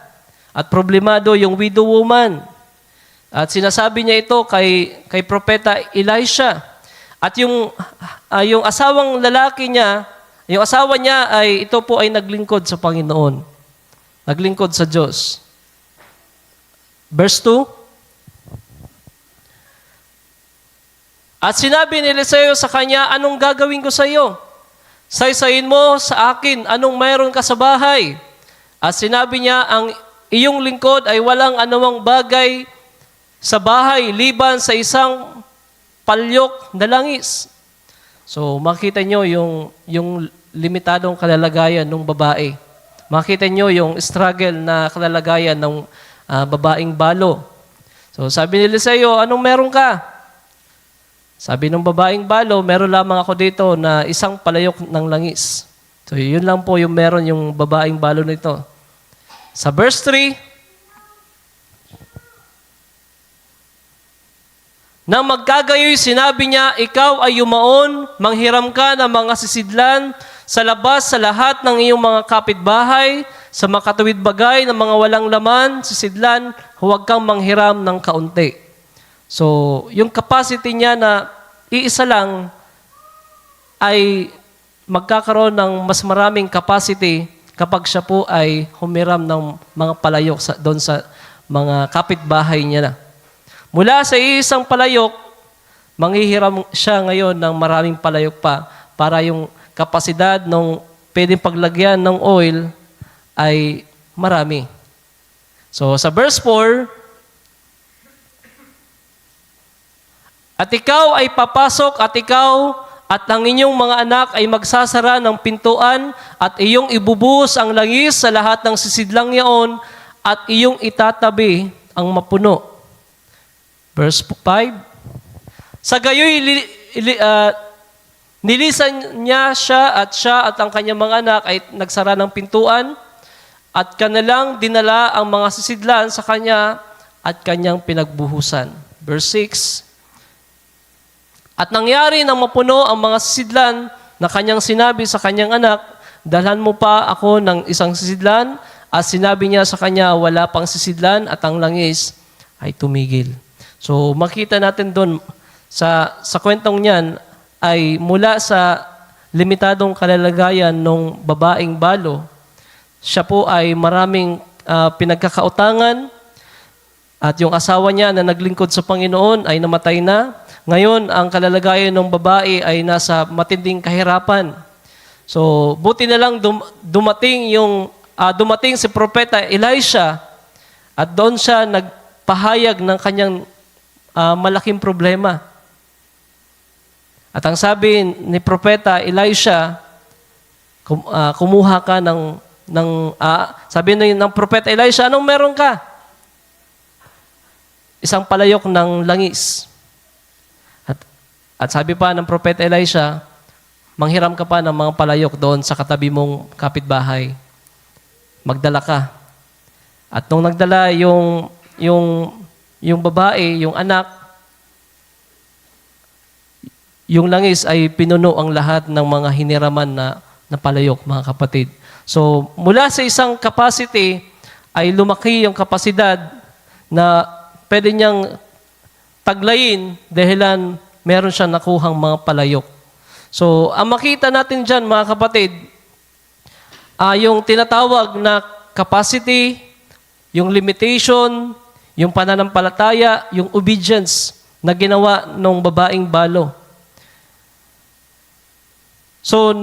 At problemado yung widow woman. At sinasabi niya ito kay Propeta Elisha. At yung asawang lalaki niya, yung asawa niya ay ito po ay naglingkod sa Panginoon. Naglingkod sa Diyos. Verse 2. At sinabi ni Eliseo sa kanya, anong gagawin ko sa iyo? Saysayin mo sa akin, anong mayroon ka sa bahay? At sinabi niya, ang iyong lingkod ay walang anumang bagay sa bahay, liban sa isang palyok na langis. So, makita nyo yung limitadong kalalagayan ng babae. Makita nyo yung struggle na kalalagayan ng babaeng balo. So, sabi ni Eliseo, anong meron ka? Sabi ng babaeng balo, meron lamang ako dito na isang palayok ng langis. So, yun lang po yung meron yung babaeng balo nito. Sa verse 3, nang magkagayoy, sinabi niya, ikaw ay yumaon, manghiram ka ng mga sisidlan sa labas sa lahat ng iyong mga kapitbahay, sa makatuwid bagay ng mga walang laman, sisidlan, huwag kang manghiram ng kaunti. So, yung capacity niya na iisa lang ay magkakaroon ng mas maraming capacity kapag siya po ay humiram ng mga palayok doon sa mga kapitbahay niya na. Mula sa isang palayok, manghihiram siya ngayon ng maraming palayok pa para yung kapasidad ng pwedeng paglagyan ng oil ay marami. So sa verse 4, at ikaw ay papasok at ikaw at ang inyong mga anak ay magsasara ng pintuan at iyong ibubuhos ang langis sa lahat ng sisidlang yaon at iyong itatabi ang mapuno. Verse 5, sa gayoy nilisan niya siya at ang kanyang mga anak ay nagsara ng pintuan at kanilang dinala ang mga sisidlan sa kanya at kanyang pinagbuhusan. Verse 6, at nangyari nang mapuno ang mga sisidlan na kanyang sinabi sa kanyang anak, dalhan mo pa ako ng isang sisidlan, at sinabi niya sa kanya, wala pang sisidlan at ang langis ay tumigil. So makita natin doon sa kwentong niyan ay mula sa limitadong kalalagayan ng babaeng balo, siya po ay maraming pinagkakautangan At yung asawa niya na naglingkod sa Panginoon ay namatay na. Ngayon, ang kalalagayan ng babae ay nasa matinding kahirapan. So, buti na lang dumating si Propeta Elisha at doon siya nagpahayag ng kanyang malaking problema. At ang sabi ni Propeta Elisha, kumuha ka sabi ng Propeta Elisha, anong meron ka? Isang palayok ng langis. At sabi pa ng Propeta Elisha, manghiram ka pa ng mga palayok doon sa katabi mong kapitbahay. Magdala ka. At nung nagdala yung babae, yung anak, yung langis ay pinuno ang lahat ng mga hiniraman na palayok, mga kapatid. So, mula sa isang capacity ay lumaki yung kapasidad na pwede niyang taglayin dahilan meron siyang nakuhang mga palayok. So, ang makita natin dyan, mga kapatid, yung tinatawag na capacity, yung limitation, yung pananampalataya, yung obedience na ginawa ng babaeng balo. So,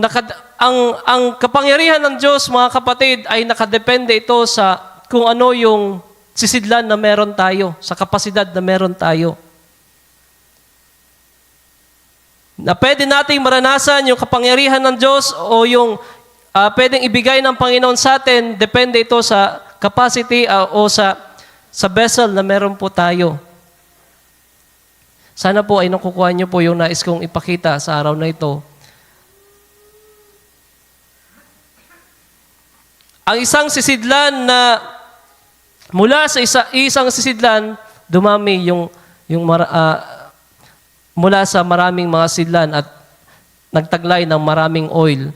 ang kapangyarihan ng Diyos, mga kapatid, ay nakadepende ito sa kung ano yung sisidlan na meron tayo, sa kapasidad na meron tayo. Na pwede nating maranasan yung kapangyarihan ng Diyos o yung pwedeng ibigay ng Panginoon sa atin, depende ito sa capacity o sa vessel na meron po tayo. Sana po ay nakukuha niyo po yung nais kong ipakita sa araw na ito. Ang isang sisidlan na mula sa isang sisidlan, dumami mula sa maraming mga sidlan at nagtaglay ng maraming oil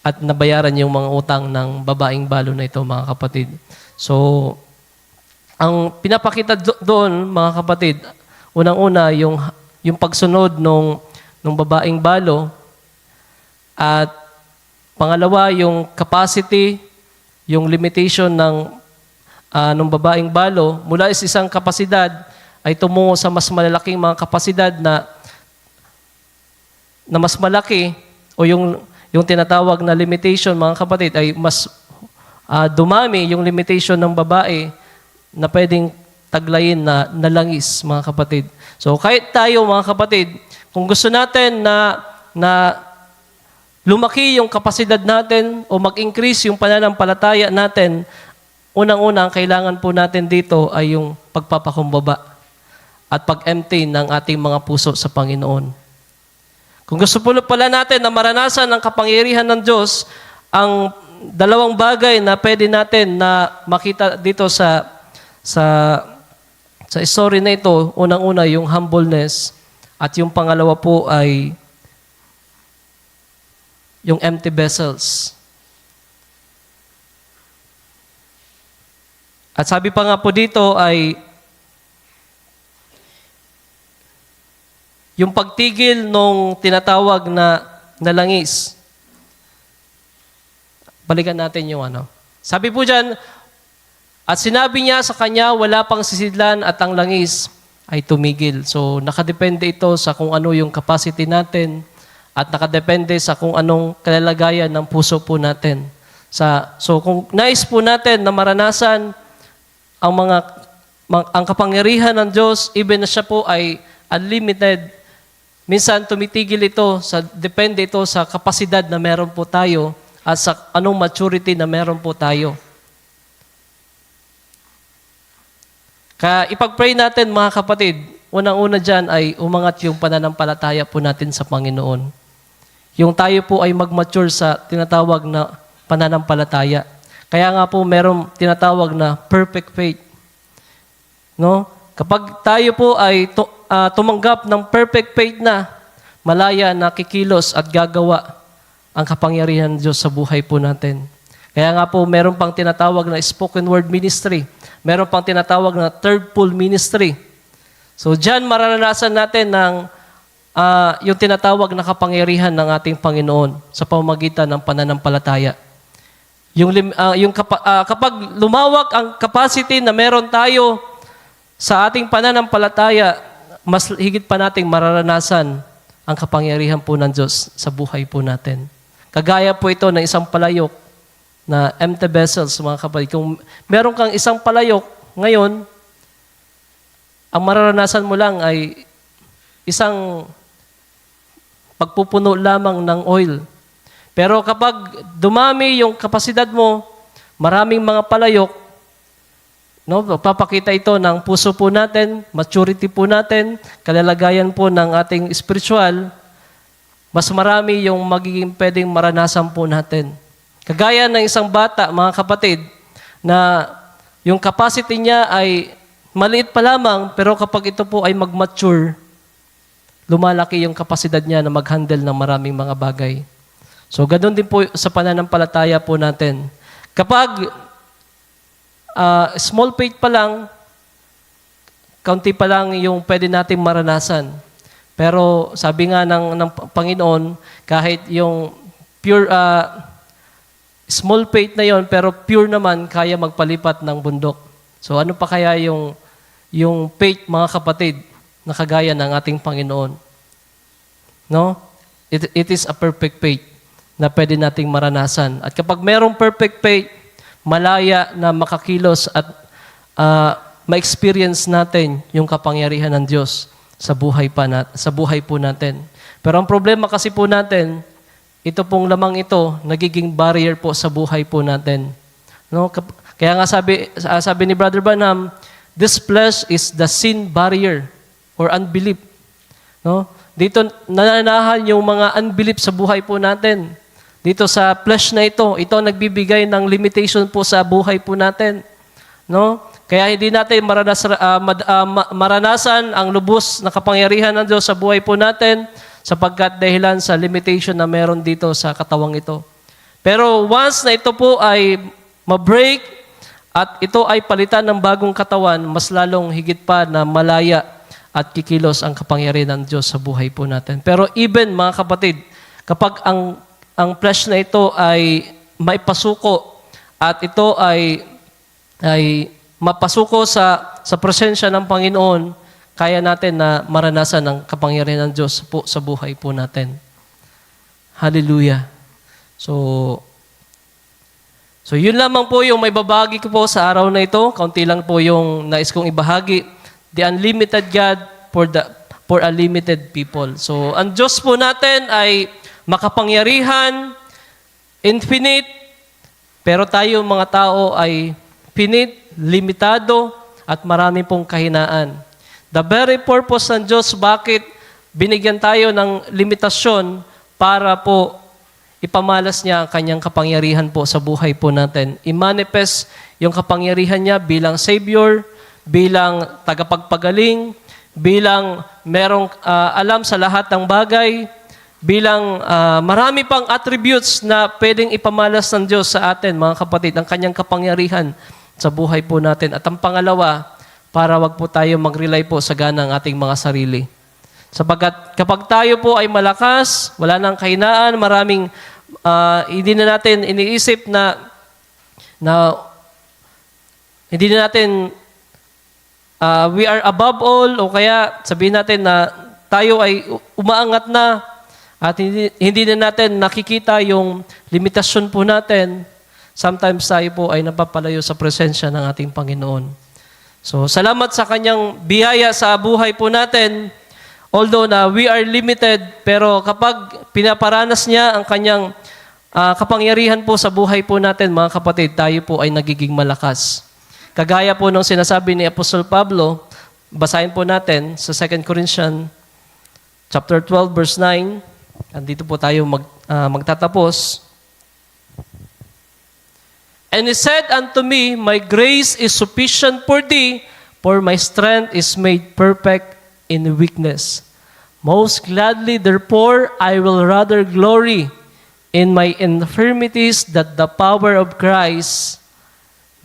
at nabayaran yung mga utang ng babaeng balo na ito, mga kapatid. So, ang pinapakita doon, mga kapatid, unang-una, yung pagsunod ng babaeng balo at pangalawa, yung capacity, yung limitation ng babaeng balo mula sa isang kapasidad ay tumungo sa mas malalaking mga kapasidad na mas malaki o yung tinatawag na limitation, mga kapatid, ay mas dumami yung limitation ng babae na pwedeng taglayin na langis, mga kapatid. So kahit tayo, mga kapatid, kung gusto natin na lumaki yung kapasidad natin o mag-increase yung pananampalataya natin, unang-una, ang kailangan po natin dito ay yung pagpapakumbaba at pag-empty ng ating mga puso sa Panginoon. Kung gusto po pala natin na maranasan ang kapangyarihan ng Diyos, ang dalawang bagay na pwede natin na makita dito sa story na ito, unang-una yung humbleness at yung pangalawa po ay yung empty vessels. At sabi pa nga po dito ay yung pagtigil nung tinatawag na langis. Balikan natin yung Sabi po dyan, at sinabi niya sa kanya, wala pang sisidlan at ang langis ay tumigil. So, nakadepende ito sa kung ano yung capacity natin at nakadepende sa kung anong kalalagayan ng puso po natin. So, kung nais po natin na maranasan ang kapangyarihan ng Diyos, even na siya po ay unlimited, minsan tumitigil ito, depende ito sa kapasidad na meron po tayo at sa anong maturity na meron po tayo. Kaya ipag-pray natin, mga kapatid, unang-una dyan ay umangat yung pananampalataya po natin sa Panginoon. Yung tayo po ay mag-mature sa tinatawag na pananampalataya. Kaya nga po merong tinatawag na perfect faith. No? Kapag tayo po ay tumanggap ng perfect faith na, malaya na kikilos at gagawa ang kapangyarihan ng Diyos sa buhay po natin. Kaya nga po, meron pang tinatawag na spoken word ministry. Meron pang tinatawag na third pull ministry. So, dyan mararanasan natin yung tinatawag na kapangyarihan ng ating Panginoon sa pamamagitan ng pananampalataya. Kapag lumawak ang capacity na meron tayo sa ating pananampalataya, mas higit pa nating mararanasan ang kapangyarihan po ng Diyos sa buhay po natin. Kagaya po ito ng isang palayok na empty vessels, mga kapatid. Kung meron kang isang palayok ngayon, ang mararanasan mo lang ay isang pagpupuno lamang ng oil. Pero kapag dumami yung kapasidad mo, maraming mga palayok, no, papakita ito ng puso po natin, maturity po natin, kalalagayan po ng ating spiritual, mas marami yung magiging pwedeng maranasan po natin. Kagaya ng isang bata, mga kapatid, na yung capacity niya ay maliit pa lamang, pero kapag ito po ay mag-mature, lumalaki yung kapasidad niya na mag-handle ng maraming mga bagay. So, ganun din po sa pananampalataya po natin. Kapag small faith pa lang, kaunti pa lang yung pwede natin maranasan. Pero sabi nga ng Panginoon, kahit yung pure, small faith na yon, pero pure naman, kaya magpalipat ng bundok. So ano pa kaya yung faith, mga kapatid, na kagaya ng ating Panginoon? No? It is a perfect faith na pwede nating maranasan. At kapag merong perfect faith, malaya na makakilos at ma-experience natin yung kapangyarihan ng Diyos sa buhay po natin. Pero ang problema kasi po natin, ito pong lamang ito, nagiging barrier po sa buhay po natin. No? Kaya nga sabi ni Brother Branham, this flesh is the sin barrier or unbelief. No? Dito nananahan yung mga unbelief sa buhay po natin. Dito sa flesh na ito ang nagbibigay ng limitation po sa buhay po natin. No? Kaya hindi natin maranasan ang lubos na kapangyarihan ng Diyos sa buhay po natin sapagkat dahilan sa limitation na meron dito sa katawang ito. Pero once na ito po ay ma-break at ito ay palitan ng bagong katawan, mas lalong higit pa na malaya at kikilos ang kapangyarihan ng Diyos sa buhay po natin. Pero even, mga kapatid, kapag ang flesh na ito ay maipasuko at ito ay mapasuko sa presensya ng Panginoon, kaya natin na maranasan ang kapangyarihan ng Diyos po sa buhay po natin. Hallelujah. So yun lamang po yung may babagi ko po sa araw na ito. Kaunti lang po yung nais kong ibahagi. The unlimited God for a limited people. So ang Diyos po natin ay makapangyarihan, infinite, pero tayo mga tao ay finite, limitado, at marami pong kahinaan. The very purpose ng Diyos, bakit binigyan tayo ng limitasyon para po ipamalas niya ang kanyang kapangyarihan po sa buhay po natin. I-manifest yung kapangyarihan niya bilang Savior, bilang tagapagpagaling, bilang merong alam sa lahat ng bagay, bilang marami pang attributes na pwedeng ipamalas ng Diyos sa atin, mga kapatid, ang kanyang kapangyarihan sa buhay po natin. At ang pangalawa, para wag po tayo mag-rely po sa ganang ating mga sarili. Sapagkat kapag tayo po ay malakas, wala nang kahinaan, maraming hindi na natin iniisip na hindi na natin we are above all, o kaya sabihin natin na tayo ay umaangat na at hindi na natin nakikita yung limitasyon po natin. Sometimes tayo po ay napapalayo sa presensya ng ating Panginoon. So, salamat sa kanyang biyaya sa buhay po natin. Although na we are limited, pero kapag pinaparanas niya ang kanyang kapangyarihan po sa buhay po natin, mga kapatid, tayo po ay nagiging malakas. Kagaya po nung sinasabi ni Apostol Pablo, basahin po natin sa 2 Corinthians chapter 12, verse 9. Andito po tayo magtatapos. And he said unto me, my grace is sufficient for thee, for my strength is made perfect in weakness. Most gladly, therefore, I will rather glory in my infirmities, that the power of Christ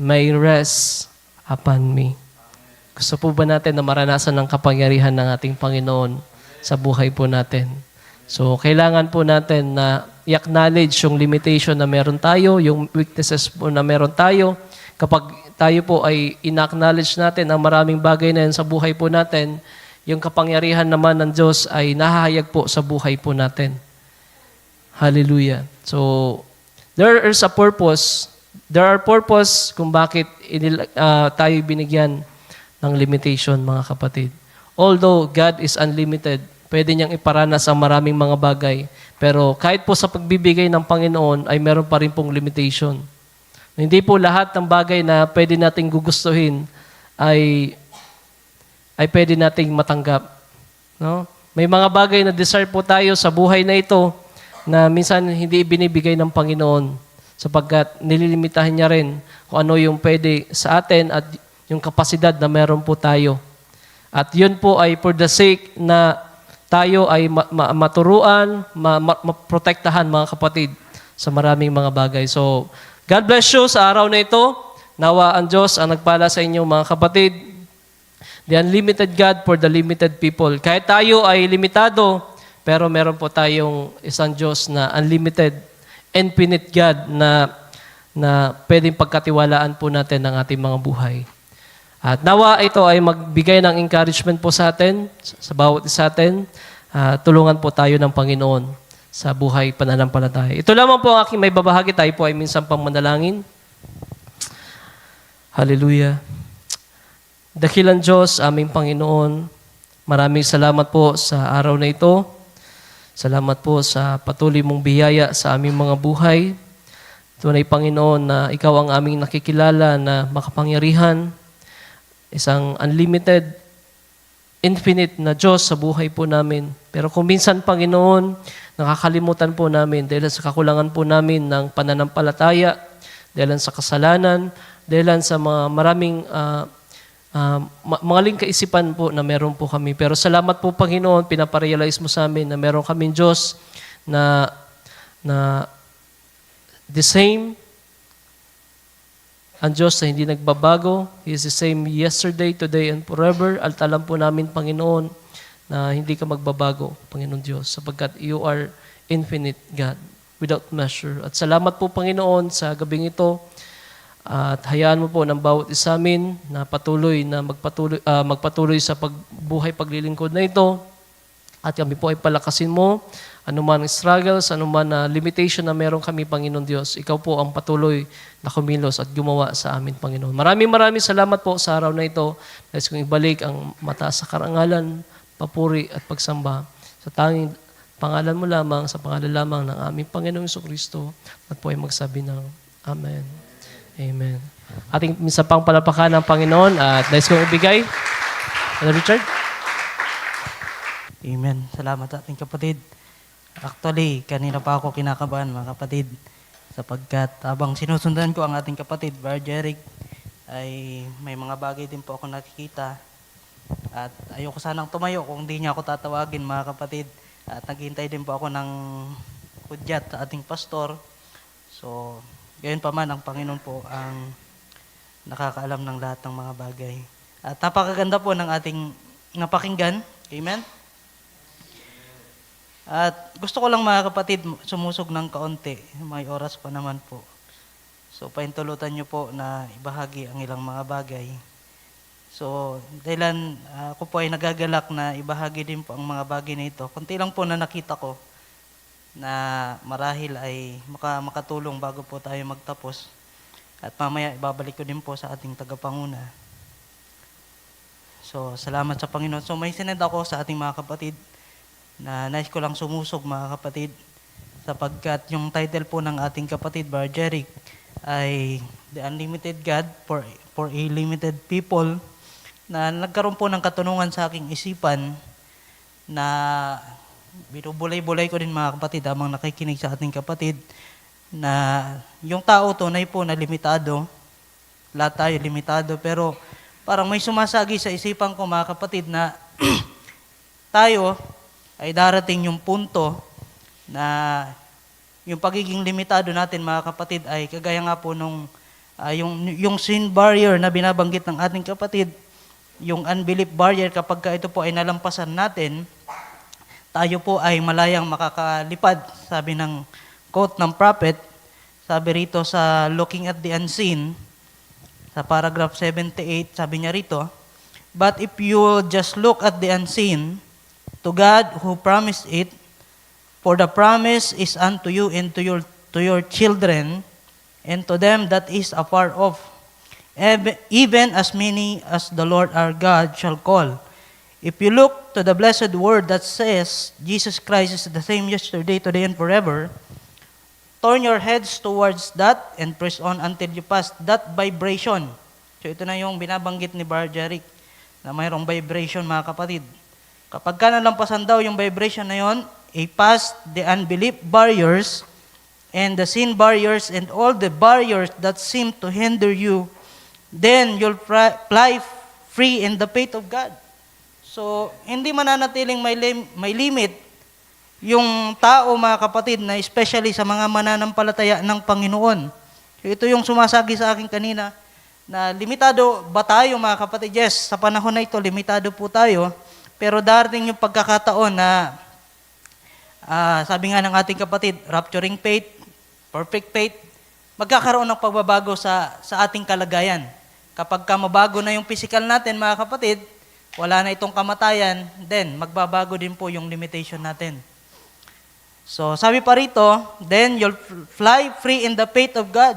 may rest upon me. Gusto po ba natin na maranasan ng kapangyarihan ng ating Panginoon sa buhay po natin? So, kailangan po natin na i-acknowledge yung limitation na meron tayo, yung weaknesses po na meron tayo. kapag tayo po ay in-acknowledge natin ang maraming bagay na yan sa buhay po natin, yung kapangyarihan naman ng Diyos ay nahahayag po sa buhay po natin. Hallelujah. So, there is a purpose. There are purpose kung bakit tayo binigyan ng limitation, mga kapatid. Although God is unlimited, pwede niyang iparanas ang maraming mga bagay. Pero kahit po sa pagbibigay ng Panginoon ay meron pa rin pong limitation. Hindi po lahat ng bagay na pwede nating gugustuhin ay pwede nating matanggap. No? May mga bagay na desire po tayo sa buhay na ito na minsan hindi ibinibigay ng Panginoon sapagkat nililimitahan niya rin kung ano yung pwede sa atin at yung kapasidad na meron po tayo. At yun po ay for the sake na tayo ay maturuan, maprotektahan mga kapatid sa maraming mga bagay. So, God bless you sa araw na ito. Nawa ang Diyos ang nagpala sa inyo mga kapatid. The unlimited God for the limited people. Kahit tayo ay limitado, pero meron po tayong isang Diyos na unlimited, infinite God na pwedeng pagkatiwalaan po natin ng ating mga buhay. At nawa ito ay magbigay ng encouragement po sa atin, sa bawat isa atin. Tulungan po tayo ng Panginoon sa buhay pananampalataya. Ito lamang po ang aking may babahagi. Tayo po ay minsan pang manalangin. Hallelujah. Dakilang Diyos, aming Panginoon, maraming salamat po sa araw na ito. Salamat po sa patuloy mong biyaya sa aming mga buhay. Tunay, Panginoon, na Ikaw ang aming nakikilala na makapangyarihan, isang unlimited, infinite na Diyos sa buhay po namin. Pero kung minsan, Panginoon, nakakalimutan po namin dahil sa kakulangan po namin ng pananampalataya, dahil sa kasalanan, dahil sa mga maraming mga kaisipan po na meron po kami. Pero salamat po, Panginoon, pinaparealize mo sa amin na meron kaming Diyos na the same. Ang Diyos na hindi nagbabago. He is the same yesterday, today, and forever. At alam po namin, Panginoon, na hindi ka magbabago, Panginoon Diyos, sapagkat you are infinite God, without measure. At salamat po, Panginoon, sa gabing ito. At hayaan mo po ng bawat isa amin na magpatuloy sa pagbuhay paglilingkod na ito. At kami po ay palakasin mo, anuman struggles, anuman na limitation na meron kami, Panginoon Diyos. Ikaw po ang patuloy na kumilos at gumawa sa amin, Panginoon. Maraming salamat po sa araw na ito. Nais kong ibalik ang mataas sa karangalan, papuri at pagsamba sa tanging pangalan mo lamang, sa pangalan lamang ng aming Panginoong Jesucristo, at po ay magsabi ng Amen. Amen. Ating minsan pang palapakan ng Panginoon at nais kong ibigay. Richard? Amen. Salamat ating kapatid. Actually, kanina pa ako kinakabahan mga kapatid sapagkat habang sinusundan ko ang ating kapatid, Brother Jeric, ay may mga bagay din po ako nakikita at ayoko sanang tumayo kung hindi niya ako tatawagin mga kapatid at naghihintay din po ako ng kudyat sa ating pastor. So, gayon pa man ang Panginoon po ang nakakaalam ng lahat ng mga bagay. At napakaganda po ng ating napakinggan. Amen? At gusto ko lang mga kapatid sumusog ng kaunti. May oras pa naman po. So, paintulutan nyo po na ibahagi ang ilang mga bagay. So, dahilan ako po ay nagagalak na ibahagi din po ang mga bagay na ito. Kunti lang po na nakita ko na marahil ay makatulong bago po tayo magtapos. At mamaya ibabalik ko din po sa ating tagapanguna. So, salamat sa Panginoon. So, may sinend ako sa ating mga kapatid na nais ko lang sumusog mga kapatid sapagkat yung title po ng ating kapatid, Brother Jeric, ay The Unlimited God for a Limited People, na nagkaroon po ng katanungan sa aking isipan na binubulay-bulay ko din mga kapatid habang nakikinig sa ating kapatid na yung tao tunay po na limitado, lahat tayo limitado, pero parang may sumasagi sa isipan ko mga kapatid na tayo ay darating yung punto na yung pagiging limitado natin mga kapatid ay kagaya nga po nung yung sin barrier na binabanggit ng ating kapatid, yung unbelief barrier, kapag ito po ay nalampasan natin, tayo po ay malayang makakalipad. Sabi ng quote ng prophet, sabi rito sa Looking at the Unseen, Sa paragraph 78, sabi niya rito, "But if you just look at the unseen, to God who promised it, for the promise is unto you and to your children, and to them that is afar off, even as many as the Lord our God shall call. If you look to the blessed word that says, Jesus Christ is the same yesterday, today, and forever, turn your heads towards that and press on until you pass that vibration." So ito na yung binabanggit ni Bar Jeric, na mayroong vibration, mga kapatid. Kapag ka nalampasan daw yung vibration na yon, pass the unbelief barriers and the sin barriers and all the barriers that seem to hinder you, then you'll fly free in the faith of God. So, hindi mananatiling may limit yung tao, mga kapatid, na especially sa mga mananampalataya ng Panginoon. So, ito yung sumasagi sa akin kanina, na limitado ba tayo, mga kapatid? Yes, sa panahon na ito, limitado po tayo. Pero darating yung pagkakataon na, sabi nga ng ating kapatid, rapturing faith, perfect faith, magkakaroon ng pagbabago sa ating kalagayan. Kapag mabago na yung physical natin, mga kapatid, wala na itong kamatayan, then magbabago din po yung limitation natin. So, sabi pa rito, then you'll fly free in the faith of God,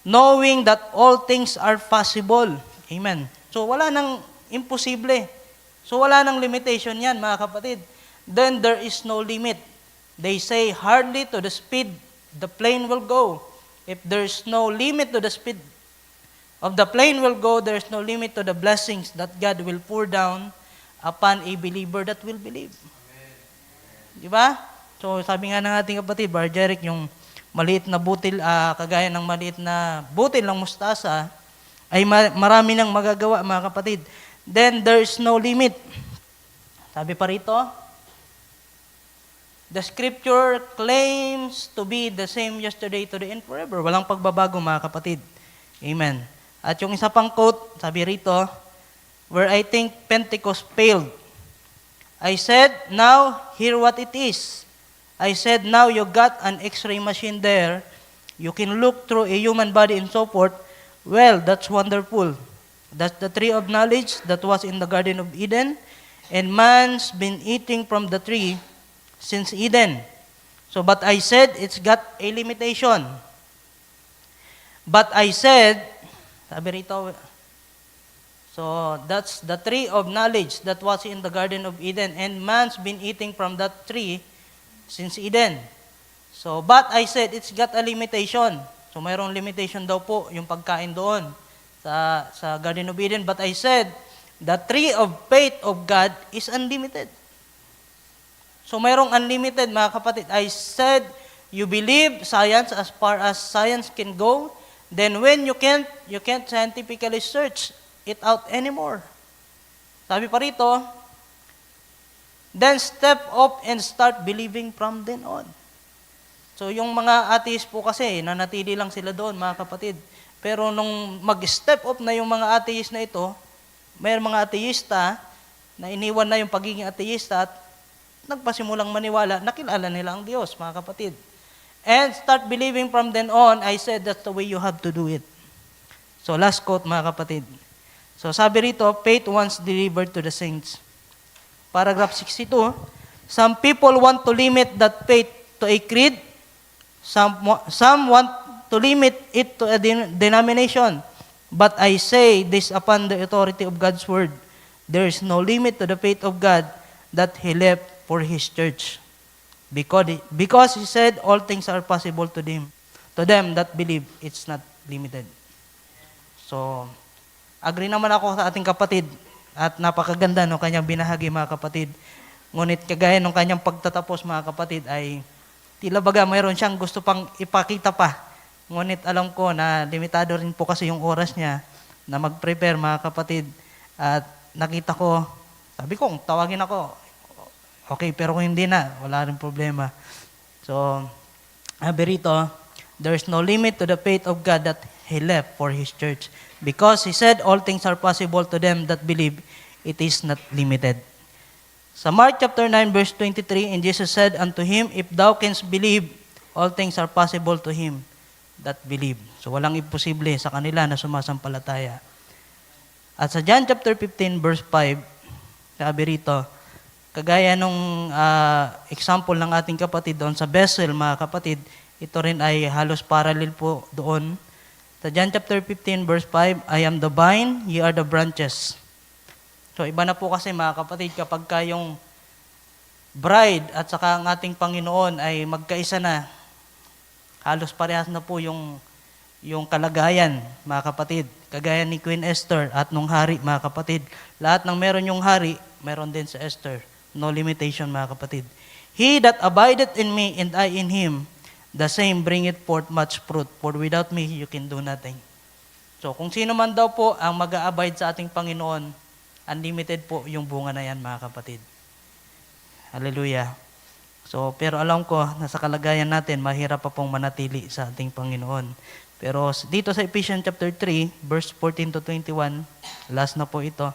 knowing that all things are possible. Amen. So, wala nang imposible. So, wala nang limitation yan, mga kapatid. Then there is no limit. They say, hardly to the speed the plane will go. If there is no limit to the speed of the plane will go, there is no limit to the blessings that God will pour down upon a believer that will believe. Di ba? So, sabi nga ng ating kapatid, Bar Jeric, yung maliit na butil, kagaya ng maliit na butil ng mustasa, ay marami nang magagawa, mga kapatid. Then there is no limit. Sabi pa rito, the scripture claims to be the same yesterday, today, and forever. Walang pagbabago, mga kapatid. Amen. At yung isa pang quote, sabi rito, where I think Pentecost failed, I said, now hear what it is. I said, now you got an x-ray machine there. You can look through a human body and so forth. Well, that's wonderful. That's the tree of knowledge that was in the Garden of Eden. And man's been eating from the tree since Eden. So, but I said, it's got a limitation. But I said, sabi rito, so that's the tree of knowledge that was in the Garden of Eden. And man's been eating from that tree since Eden. So, but I said, it's got a limitation. So, mayroong limitation daw po yung pagkain doon sa Garden of Eden. But I said, the tree of faith of God is unlimited. So, mayroong unlimited, mga kapatid. I said, you believe science as far as science can go. Then when you can't scientifically search it out anymore. Sabi pa rito, then step up and start believing from then on. So yung mga atheist po kasi, nanatili lang sila doon, mga kapatid. Pero nung mag-step up na yung mga atheist na ito, may mga atheista na iniwan na yung pagiging atheista at nagpasimulang maniwala, nakilala nila ang Diyos, mga kapatid. And start believing from then on, I said that's the way you have to do it. So last quote, mga kapatid. So sabi rito, faith once delivered to the saints. Paragraph 62, some people want to limit that faith to a creed. Some want to limit it to a denomination. But I say this upon the authority of God's word. There is no limit to the faith of God that He left for His church. Because He said all things are possible to them that believe. It's not limited. So, agree naman ako sa ating kapatid at napakaganda ng kanyang binahagi, mga kapatid. Ngunit kagaya ng kanyang pagtatapos, mga kapatid, ay tila baga mayroon siyang gusto pang ipakita pa. Ngunit alam ko na limitado rin po kasi yung oras niya na mag-prepare, mga kapatid. At nakita ko, sabi ko, tawagin ako. Okay, pero kung hindi na, wala rin problema. So, sabi rito, there's no limit to the faith of God that He left for His church. Because He said all things are possible to them that believe, it is not limited. Sa Mark chapter 9 verse 23, and Jesus said unto him, if thou canst believe, all things are possible to him that believe. So walang imposible sa kanila na sumasampalataya. At sa John chapter 15 verse 5, sabi rito, kagaya nung example ng ating kapatid doon sa Bethel, mga kapatid, ito rin ay halos parallel po doon. Sa John chapter 15 verse 5, I am the vine, ye are the branches. So iba na po kasi mga kapatid, kapag yung bride at saka ang ating Panginoon ay magkaisa na, halos parehas na po yung kalagayan, mga kapatid. Kagaya ni Queen Esther at nung hari, mga kapatid. Lahat ng meron yung hari, meron din sa Esther. No limitation, mga kapatid. He that abideth in me and I in him, the same bringeth forth much fruit. For without me, you can do nothing. So kung sino man daw po ang mag-a-abide sa ating Panginoon, unlimited po yung bunga na yan, mga kapatid. Hallelujah. So, pero alam ko, nasa kalagayan natin, mahirap pa pong manatili sa ating Panginoon. Pero dito sa Ephesians chapter 3, verse 14 to 21, last na po ito.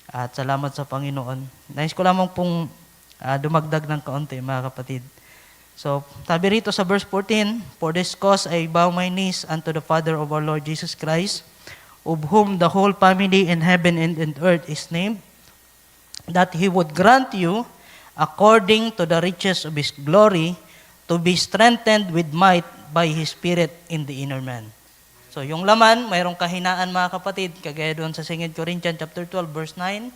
At salamat sa Panginoon. Nais ko lamang pong dumagdag ng kaunti, mga kapatid. So, sabi rito sa verse 14, For this cause I bow my knees unto the Father of our Lord Jesus Christ, of whom the whole family in heaven and in earth is named, that He would grant you, according to the riches of His glory, to be strengthened with might by His Spirit in the inner man. So, yung laman, mayroong kahinaan, mga kapatid, kagaya doon sa 2 Corinthians chapter 12, verse 9,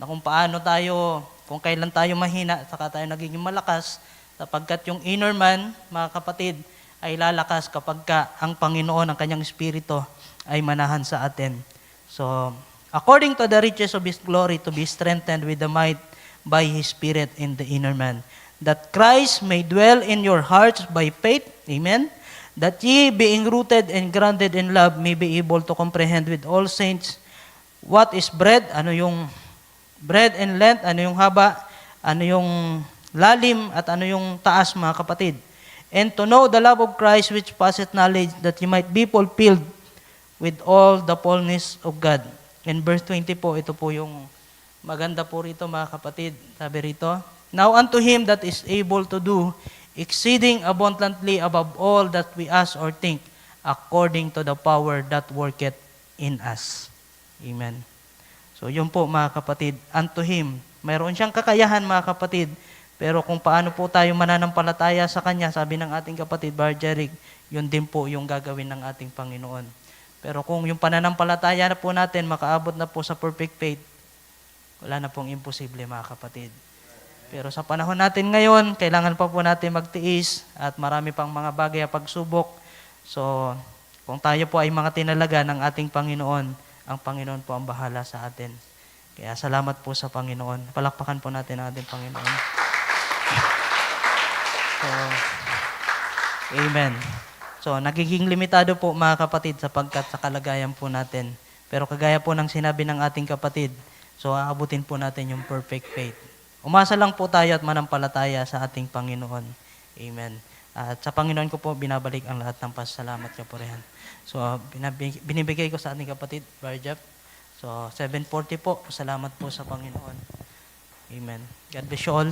na kung paano tayo, kung kailan tayo mahina, saka tayo nagiging malakas, sapagkat yung inner man, mga kapatid, ay lalakas kapag ang Panginoon, ang kanyang Espiritu, ay manahan sa atin. So, according to the riches of His glory, to be strengthened with the might by His Spirit in the inner man, that Christ may dwell in your hearts by faith, amen, that ye, being rooted and grounded in love, may be able to comprehend with all saints what is breadth, ano yung breadth and length, ano yung haba, ano yung lalim, at ano yung taas, mga kapatid. And to know the love of Christ which passeth knowledge, that ye might be fulfilled with all the fullness of God. In verse 20 po, ito po yung maganda po rito, mga kapatid. Sabi rito, Now unto Him that is able to do exceeding abundantly above all that we ask or think, according to the power that worketh in us. Amen. So yun po, mga kapatid, unto Him. Mayroon siyang kakayahan, mga kapatid, pero kung paano po tayo mananampalataya sa Kanya, sabi ng ating kapatid, Bar Jeric, yun din po yung gagawin ng ating Panginoon. Pero kung yung pananampalataya na po natin, makaabot na po sa perfect faith, wala na pong imposible, mga kapatid. Pero sa panahon natin ngayon, kailangan pa po natin magtiis at marami pang mga bagay at pagsubok. So, kung tayo po ay mga tinalaga ng ating Panginoon, ang Panginoon po ang bahala sa atin. Kaya salamat po sa Panginoon. Palakpakan po natin ang ating Panginoon. So, amen. So, nagiging limitado po, mga kapatid, sapagkat sa kalagayan po natin. Pero kagaya po ng sinabi ng ating kapatid, so aabutin po natin yung perfect faith. Umasa lang po tayo at manampalataya sa ating Panginoon. Amen. At sa Panginoon ko po binabalik ang lahat ng pasasalamat ka po rin. So, binibigay ko sa ating kapatid, Barjap. So, 7:40 po. Salamat po sa Panginoon. Amen. God bless you all.